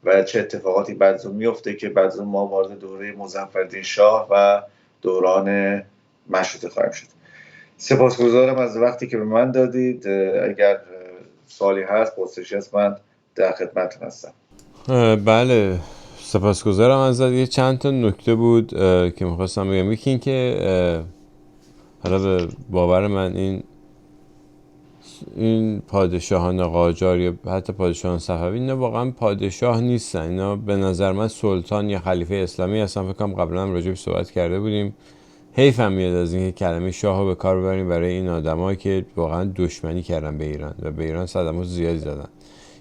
و چه اتفاقاتی بعد از اون میفته که بعد از اون ما وارد دوره مظفرالدین شاه و دوران مشروطه خواهیم شد. سپاسگزارم از وقتی که به من دادید. اگر سوالی هست، پرسشی هست، من در خدمتتون هستم. بله، سپاسگزارم ازت. یه چند تا نکته بود که میخواستم بگم. یکی این که حالا به باور من این پادشاهان قاجار یا حتی پادشاهان صفوی اینا واقعا پادشاه نیستن، اینا به نظر من سلطان یا خلیفه اسلامی هستن. فکر کنم قبلا هم راجع بهش صحبت کرده بودیم. حیفم میاد از اینکه کلمه شاه رو به کار ببریم برای این آدمایی که واقعا دشمنی کردن به ایران و به ایران صدمات زیادی زدن.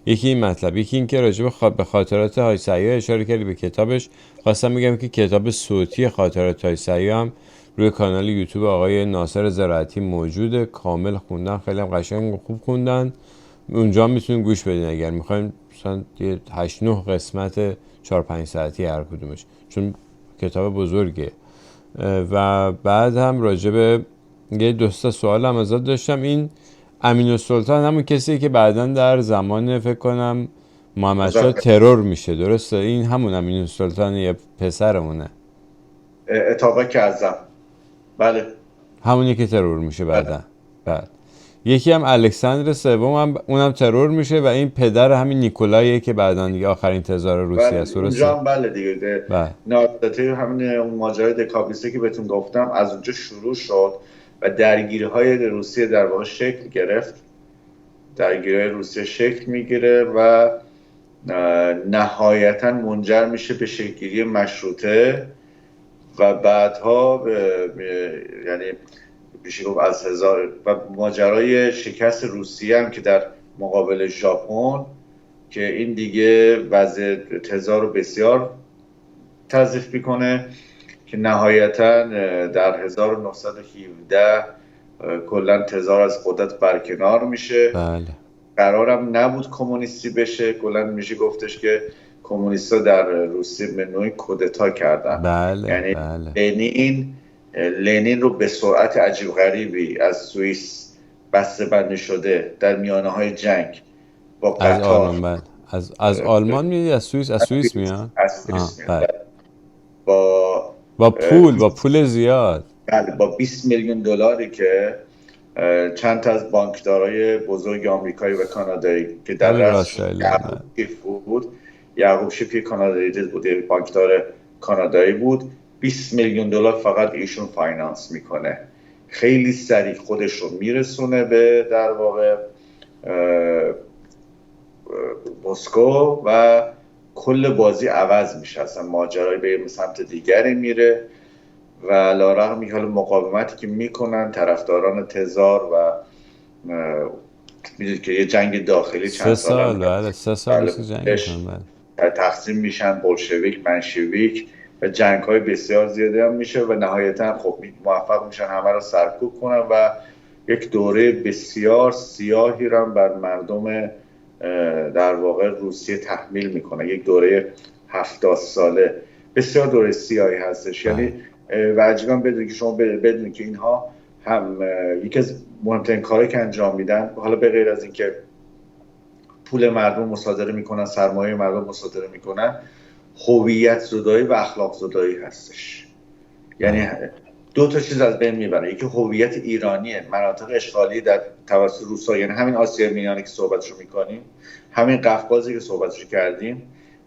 یکی این مطلب. یکی این که راجع به خاطرات های سعیه اشاره کردی به کتابش. خواستم میگم که کتاب صوتی خاطرات های سعیه هم روی کانال یوتیوب آقای ناصر زراعتی موجوده، کامل خوندن، خیلی هم قشنگ و خوب خوندن. اونجا میتونین گوش بدین اگر میخواین، مثلا 8-9 قسمت 4-5 ساعتی هر کدومش، چون کتاب بزرگه. و بعد هم راجع به یه دوستا سوال هم ازت داشتم. این امین‌السلطان همون کسی که بعداً در زمان فکر کنم محمدشاه ترور میشه، درسته؟ این همون امین‌السلطان یه پسرمونه، اتابک اعظم. بله، همونی که ترور میشه بعداً. بعد یکی هم الکساندر سوم هم اونم ترور میشه و این پدر همین نیکولاییه که بعداً دیگه آخرین تزار روسیه است، درسته؟ اونجا هم بله دیگه. نهایت همین اون ماجرای دکابریسه که بهتون گفتم از اونجا شروع شد و درگیری‌های روسیه در واقع شکل گرفت. درگیری‌های روسیه شکل میگیره و نهایتاً منجر میشه به شکل‌گیری مشروطه و بعدها یعنی میشه گفت از هزار و ماجرای شکست روسیه هم که در مقابل ژاپن که این دیگه وضع تزار رو بسیار تضعیف میکنه که نهایتا در 1917 کلا تزار از قدرت برکنار میشه. بله. قرارم نبود کمونیستی بشه، کلا میشه گفتش که کمونیستا در روسیه به نوعی کودتا کردن. بله. یعنی بله. لنین رو به سرعت عجیب غریبی از سوئیس بسته بندی شده در میانه های جنگ با قطار. از آلمان میاد، از سوئیس میاد. با پول زیاد. بله، با 20 میلیون دلاری که چند تا از بانکدارای بزرگ آمریکایی و کانادایی که در رأس یعقوب شیف کانادایی بود، بانکدار کانادایی بود، 20 میلیون دلار فقط ایشون فاینانس میکنه. خیلی سریع خودش رو میرسونه به در واقع مسکو و کل بازی عوض میشه، اصلا ماجرای به سمت دیگری میره و علیرغم حال مقاومتی که میکنن طرفداران تزار و میدونید که یه جنگ داخلی چند سال 3 سال جنگ میکنن، تقسیم میشن بولشویک منشویک و جنگ های بسیار زیاده هم میشه و نهایتا خب موفق میشن همه رو سرکوب کنن و یک دوره بسیار سیاهی رو بر مردم در واقع روسیه تحمیل میکنه. یک دوره 70 ساله بسیار دوره سیاهی هستش. یعنی و عجیبا بدونید که شما بدونید که اینها هم یکی از مهمترین کارهایی که انجام میدن، حالا به غیر از اینکه پول مردم مصادره میکنن، سرمایه مردم مصادره میکنن، هویت زدایی و اخلاق زدایی هستش. یعنی دو تا چیز از بین میبره. یکی هویت ایرانیه، مناطق اشغالی در توسط روسا، یعنی همین آسیای میانه که صحبتشو میکنیم، همین قفقازی که صحبتشو کردیم،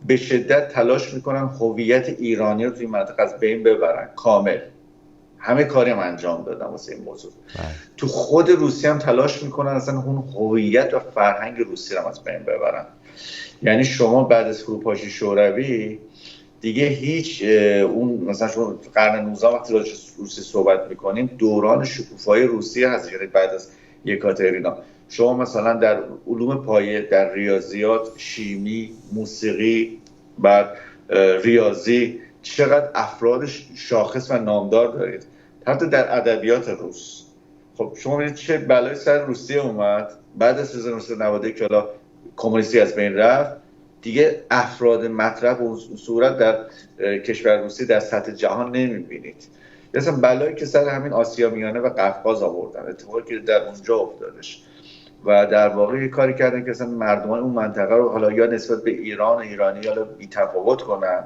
به شدت تلاش میکنن هویت ایرانی رو توی مناطق از بین ببرن کامل. همه کاری هم انجام دادن واسه این موضوع. تو خود روسیه هم تلاش میکنن اصلا اون هویت و فرهنگ روسی رو از بین ببرن. یعنی شما بعد از فروپاشی شوروی دیگه هیچ اون مثلا شما قرن 19 وقتی راجع روسی صحبت میکنیم، دوران شکوفایی روسیه هست. یعنی بعد از یکاترینا شما مثلا در علوم پایه، در ریاضیات، شیمی، موسیقی، بعد ریاضی، چقدر افراد شاخص و نامدار دارید. حتی در ادبیات روس. خب شما ببینید چه بلایی سر روسیه اومد بعد از 1991 که حالا کمونیستی از بین رفت. دیگه افراد مطرح به اون صورت در کشور روسیه در سطح جهان نمیبینید. مثلا بلایی که سر همین آسیا میانه و قفقاز آوردن، اتفاقی که در اونجا افتادش و در واقع یه کاری کردن که مثلا مردمان اون منطقه رو حالا یا نسبت به ایرانی حالا بی‌تفاوت کنن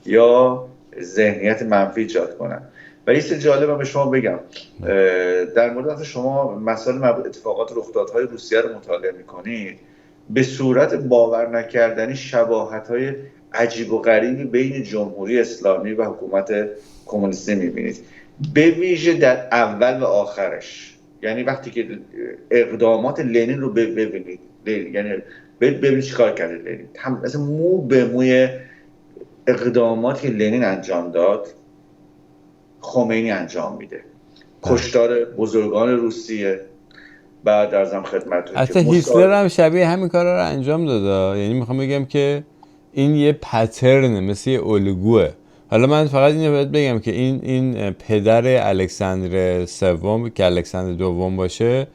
یا ذهنیت منفی ایجاد کنن. و یه چیز جالب به شما بگم، در مورد شما مسائل مربوط اتفاقات رخدادهای روسیه رو مطالعه میکنید، به صورت باور نکردنی شباهت‌های عجیب و غریبی بین جمهوری اسلامی و حکومت کمونیستی می‌بینید، به ویژه در اول و آخرش. یعنی وقتی که اقدامات لنین رو ببینید، یعنی ببینید چیکار کرده لنین، مثلا مو به موی اقداماتی که لنین انجام داد خمینی انجام میده. کشتار بزرگان روسیه، بعد ازم خدمتتون حتی هیتلر هم شبیه همین کارا رو انجام داده. یعنی میخوام بگم که این یه پترنه، مثل یه الگوه. حالا من فقط اینو باید بگم که این پدر الکساندر سوم که الکساندر دوم باشه،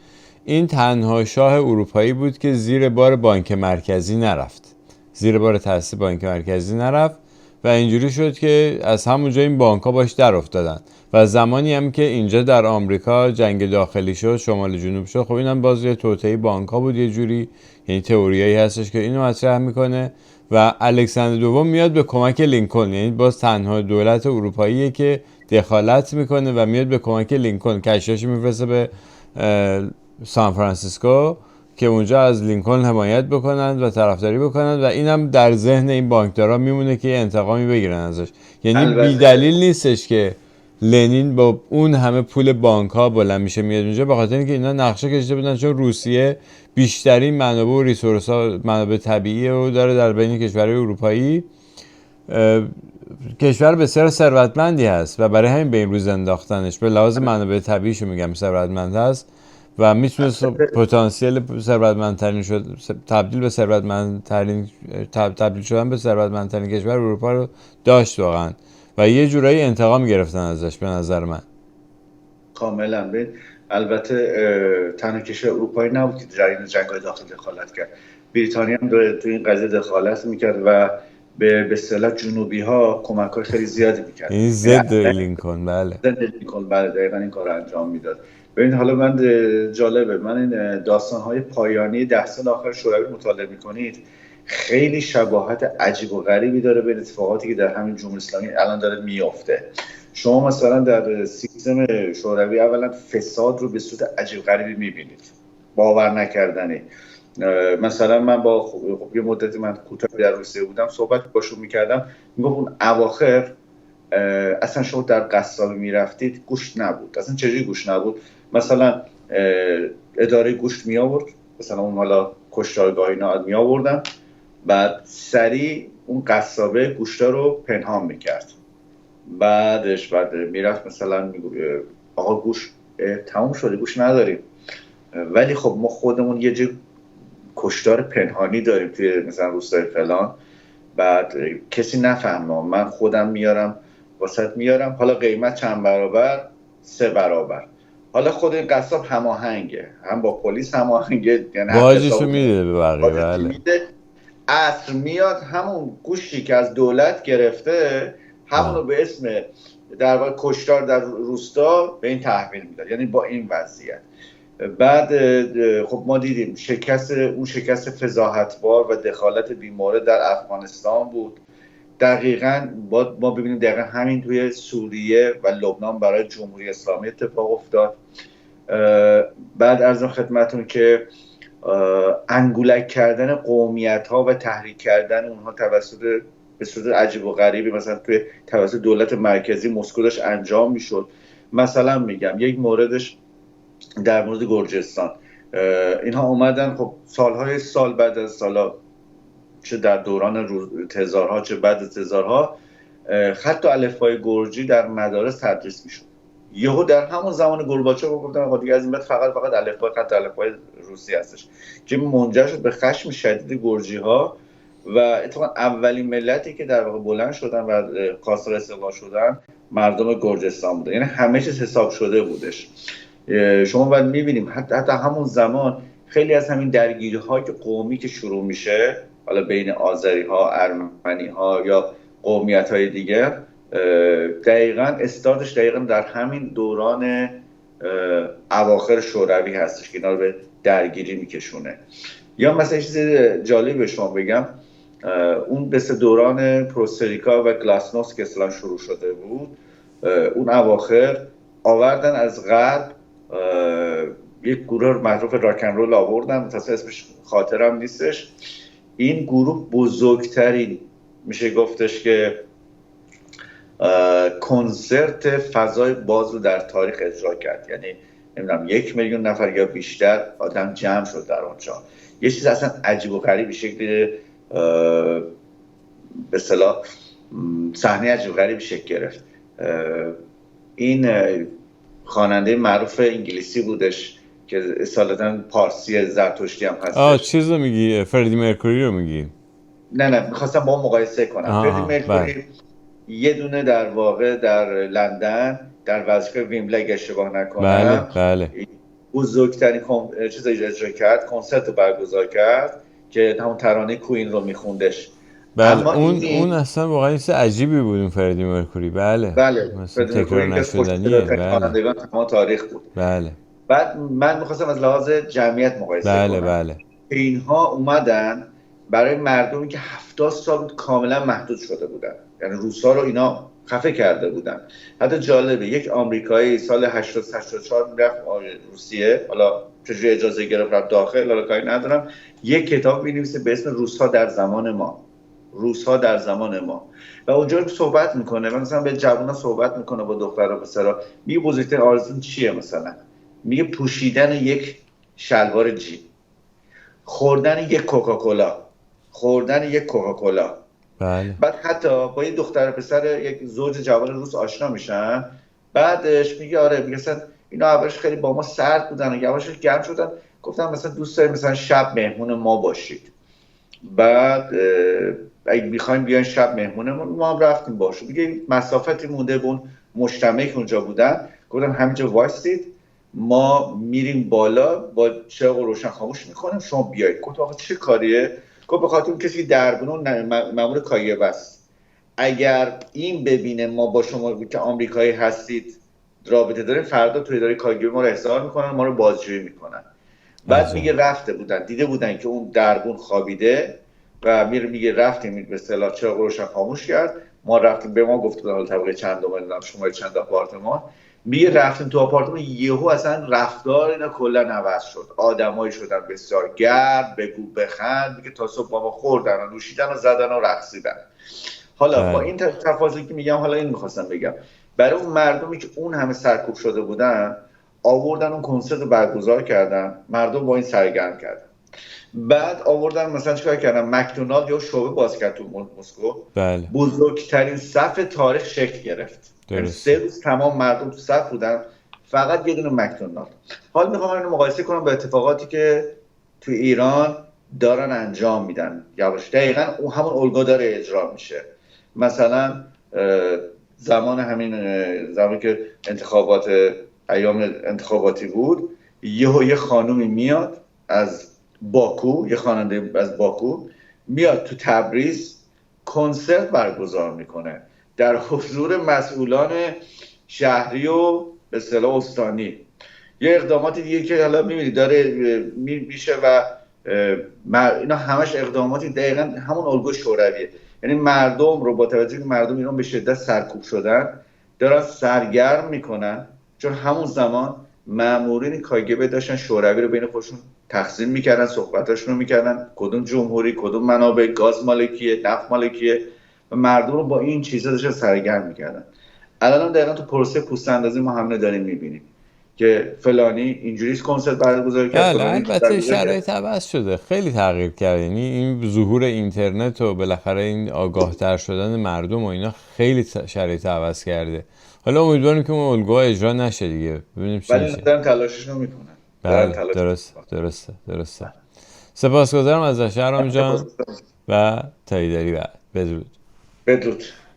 این تنها شاه اروپایی بود که زیر بار بانک مرکزی نرفت، زیر بار تأسیس بانک مرکزی نرفت و اینجوری شد که از همونجا این بانک‌ها باش در افتادن. و زمانی هم که اینجا در آمریکا جنگ داخلی شد، شمال جنوب شد، خب اینم باز یه توطئه بانک‌ها بود یه جوری. یعنی تئوریایی هستش که اینو مطرح میکنه و الکساندر دوم میاد به کمک لینکلن. یعنی باز تنها دولت اروپاییه که دخالت میکنه و میاد به کمک لینکلن، کشتیاش میفرسته به سان فرانسیسکو که اونجا از لینکلن حمایت بکنند و طرفداری بکنند و اینم در ذهن این بانکدارا میمونه که انتقامی بگیرن ازش. یعنی بی دلیل نیستش که لنین با اون همه پول بانک ها بلند میشه میاد اونجا، به خاطر اینکه اینا نقشه کشیده بودن، چون روسیه بیشترین منابع و ریسورس ها، منابع طبیعی رو داره در بین کشورهای اروپایی. کشور بسیار ثروتمندی هست و برای همین به این روز انداختنش. به لحاظ منابع طبیعیشو میگم ثروتمند هست و میتونه پتانسیل ثروتمندترین شد تبدیل شدن به ثروتمندترین کشور اروپا رو داشت واقعا و یه جورایی انتقام گرفتن ازش به نظر من. کاملا. البته تنها کشور اروپایی نبود که در جنگ‌های داخلی دخالت کرد. بریتانیا هم تو این قضیه دخالت میکرد و به اصطلاح جنوبی ها کمک‌های خیلی زیادی میکرد. این ضد لینکلن. بله دقیقاً این کار انجام میداد. ببین حالا من جالبه، من این داستان‌های پایانی 10 سال آخر شوروی مطالعه میکنید، خیلی شباهت عجیب و غریبی داره به اتفاقاتی که در همین جمهوری اسلامی الان داره میفته. شما مثلا در سیستم شوروی اولا فساد رو به صورت عجیب غریبی میبینید، باور نکردنی. مثلا من با یه مدتی من کوتاه در روسیه بودم، صحبت باشون میکردم، میگفت اون اواخر اصلا شما در قصابی میرفتید گوشت نبود. اصلا چجوری گوشت نبود؟ مثلا اداره گوشت می آورد، مثلا اون حالا کشتارگاه اینا می آوردن، بعد سریع اون قصابه گوشتا رو پنهان میکرد. بعد میرفت مثلا آقا گوشت تموم شده، گوشت نداریم، ولی خب ما خودمون یه جای کشتار پنهانی داریم توی مثلا روستای فلان، بعد کسی نفهمه، من خودم میارم واسط میارم، حالا قیمت چند برابر، 3 برابر. حالا خود این قصاب هماهنگه، هم با پلیس هماهنگه، یعنی باجشو میده به بقیه. بله. عصر میاد همون گوشتی که از دولت گرفته همونو به اسم در واقع کشتار در روستا به این تحویل میداد. یعنی با این وضعیت بعد خب ما دیدیم شکست فضاحتبار و دخالت بیمورد در افغانستان بود دقیقاً ما ببینیم دقیقاً همین توی سوریه و لبنان برای جمهوری اسلامی اتفاق افتاد. بعد از اون خدمتون که انگولک کردن قومیت ها و تحریک کردن اونها توسط به صورت عجیب و غریبی مثلا توی توسط دولت مرکزی مسکو داشت انجام میشد. مثلا میگم یک موردش در مورد گرجستان، اینها اومدن خب سالهای سال بعد از سالا، چه در دوران تزارها چه بعد از تزارها، خط و الفبای گرجی در مدارس تدریس میشد. یهو در همون زمان گورباچوف گفتن آقا دیگه از این بعد فقط الفبای خط الفبای روسی هستش، که منجر شد به خشم شدید گرجی ها و اتفاقا اولین ملتی که در واقع بلند شدن و خواستار استقلال شدن مردم گرجستان بودن. یعنی همه چیز حساب شده بودش. شما باید میبینیم حتی همون زمان خیلی از همین درگیری های قومی که شروع میشه، حالا بین آذری ها، ارمنی ها یا قومیت های دیگر، دقیقاً استارتش دقیقاً در همین دوران اواخر شوروی هستش که اینا رو به درگیری میکشونه. یا مثلا چیز جالب به شما بگم، اون به دوران پروستریکا و گلاسنوست که اصلا شروع شده بود، اون اواخر آوردن از غرب یک گروه معروف راکن رول آوردن، متاسف اسمش خاطرم نیستش. این گروه بزرگترین میشه گفتش که کنسرت فضای باز رو در تاریخ اجرا کرد. یعنی نمیدونم 1 میلیون نفر یا بیشتر آدم جمع شد در اونجا. یه چیز اصلا عجیب و غریب به شکل به اصطلاح صحنه عجیب و غریب شکل گرفت. این خواننده معروف انگلیسی بودش که اصالتا پارسی زرتشتی هم هستش. چیز رو میگی؟ فردی مرکوری رو میگی؟ نه میخواستم با مقایسه کنم. فردی مرکوری یه دونه در واقع در لندن در ورزشگاه ویمبلی اگه اشتباه نکنم بله بزرگترین چیز اجرا کرد، کنسرت رو برگزار کرد که همون ترانه کوین رو میخوندش. بله اون اصلا واقعا چیز عجیبی بود اون فردی مرکوری. بله فردی مرکوری که نشدنیه. خوانندگان تمام تاریخ بود. بله. بعد من میخواستم از لحاظ جمعیت مقایسه کنم. بله. اینها اومدن برای مردمی که 70 سال بود کاملا محدود شده بودن، یعنی روسا رو اینا خفه کرده بودن. حتی جالبه یک آمریکایی سال 84 رفت روسیه، حالا چجوری اجازه گرفت رفت داخل، حالا کاری ندارم، یک کتاب می‌نویسه به اسم روس‌ها در زمان ما و اونجا صحبت میکنه، مثلا به جوونا صحبت میکنه، با دخترها پسرا، میگه بزرگترین آرزوم چیه؟ مثلا میگه پوشیدن یک شلوار جین، خوردن یک کوکاکولا. بله. بعد حتی با یه دختر پسر یک زوج جوان روس آشنا میشن، بعدش میگه آره میگه مثلا اینا اولش خیلی با ما سرد بودن و یواشش گرم شدن، گفتم مثلا دوست داریم مثلا شب مهمون ما باشید. بعد اگه میخوایم بیاین شب مهمون ما هم رفتیم باشید. میگه مسافتی مونده بون مجتمعی که اونجا بودن، گفتم همینجا وایسید، ما میریم بالا با چراغ روشن خاموش میکنیم، شما بیایید. گفت آخه چه کاریه؟ گفت به خاطر اون کسی دربون مأمور کایه است، اگر این ببینه ما با شما که آمریکایی هستید رابطه داریم، فردا توی اداره کاگب ما رو احضار میکنن، ما رو بازجویی میکنن. بعد میگه رفته بودن دیده بودن که اون دربون خوابیده و میگه رفتیم به اصطلاح چراغ روشن خاموش کرد، ما رفتیم، به ما گفت حالا طبقه چند دوم شما چند آپارتمان، میگه رفتیم تو آپارتمان، یهو اصلا رفتار اینا کلا عوض شد، آدمایی شدن بسیار گرم، بگو بخند، میگه تا صبح با ما خوردن و نوشیدن و زدن و رقصیدن. حالا با این تفاصیلی که میگم، حالا این میخواستم بگم برای اون مردمی که اون همه سرکوب شده بودن، آوردن اون کنسرت رو برگزار کردن، مردم با این سرگرم کردن. بعد آوردن مثلا چیکار کردن، مکدونالد یا شعبه باز کرد تو مسکو. بله. بزرگترین صف تاریخ شکل گرفت. 3 روز تمام مردم تو صف بودن، فقط یه دونه مکدونالد. حالا میخوام اینو مقایسه کنم با اتفاقاتی که تو ایران دارن انجام میدن یواش. دقیقاً اون همون الگو داره اجرا میشه. مثلا زمانی که ایام انتخاباتی بود، یه خانومی میاد از باکو، یه خواننده از باکو میاد تو تبریز کنسرت برگزار میکنه در حضور مسئولان شهری و به اصطلاح استانی. یه اقداماتی دیگه که حالا میبینید داره میشه و اینا همش اقداماتی دقیقاً همون الگوی شورویه. یعنی مردم رو با توجه که مردم ایران به شدت سرکوب شدن دارن سرگرم میکنن، چون همون زمان مامورین کاگب داشتن شوروی رو بین خودشون تقسیم میکردن، صحبتاشون رو میکردن، کدوم جمهوری، کدوم منابع، گاز مالکیه، نفت مالکیه، و مردم رو با این چیزا داشتن سرگرم میکردن. الان هم دقیقا تو پروسه پوست اندازی ما همه داریم میبینیم که فلانی اینجوری کنسرت برگزار کرد، بله، فلانی اینجوری البته برگزار کرد. شرایط عوض شده، خیلی تغییر کرده. یعنی این ظهور اینترنت و بالاخره این آگاه تر شدن مردم و اینا خیلی شرایط عوض کرده. حالا امیدواریم که اون الگوها اجرا نشه دیگه، ببینیم چی ولی میشه. دارن تلاششون میکنن. دارن بله، تلاش درسته. سپاسگزارم از شهرام جان میکنن. و تا ایداری بعد. بدرود. بدرود.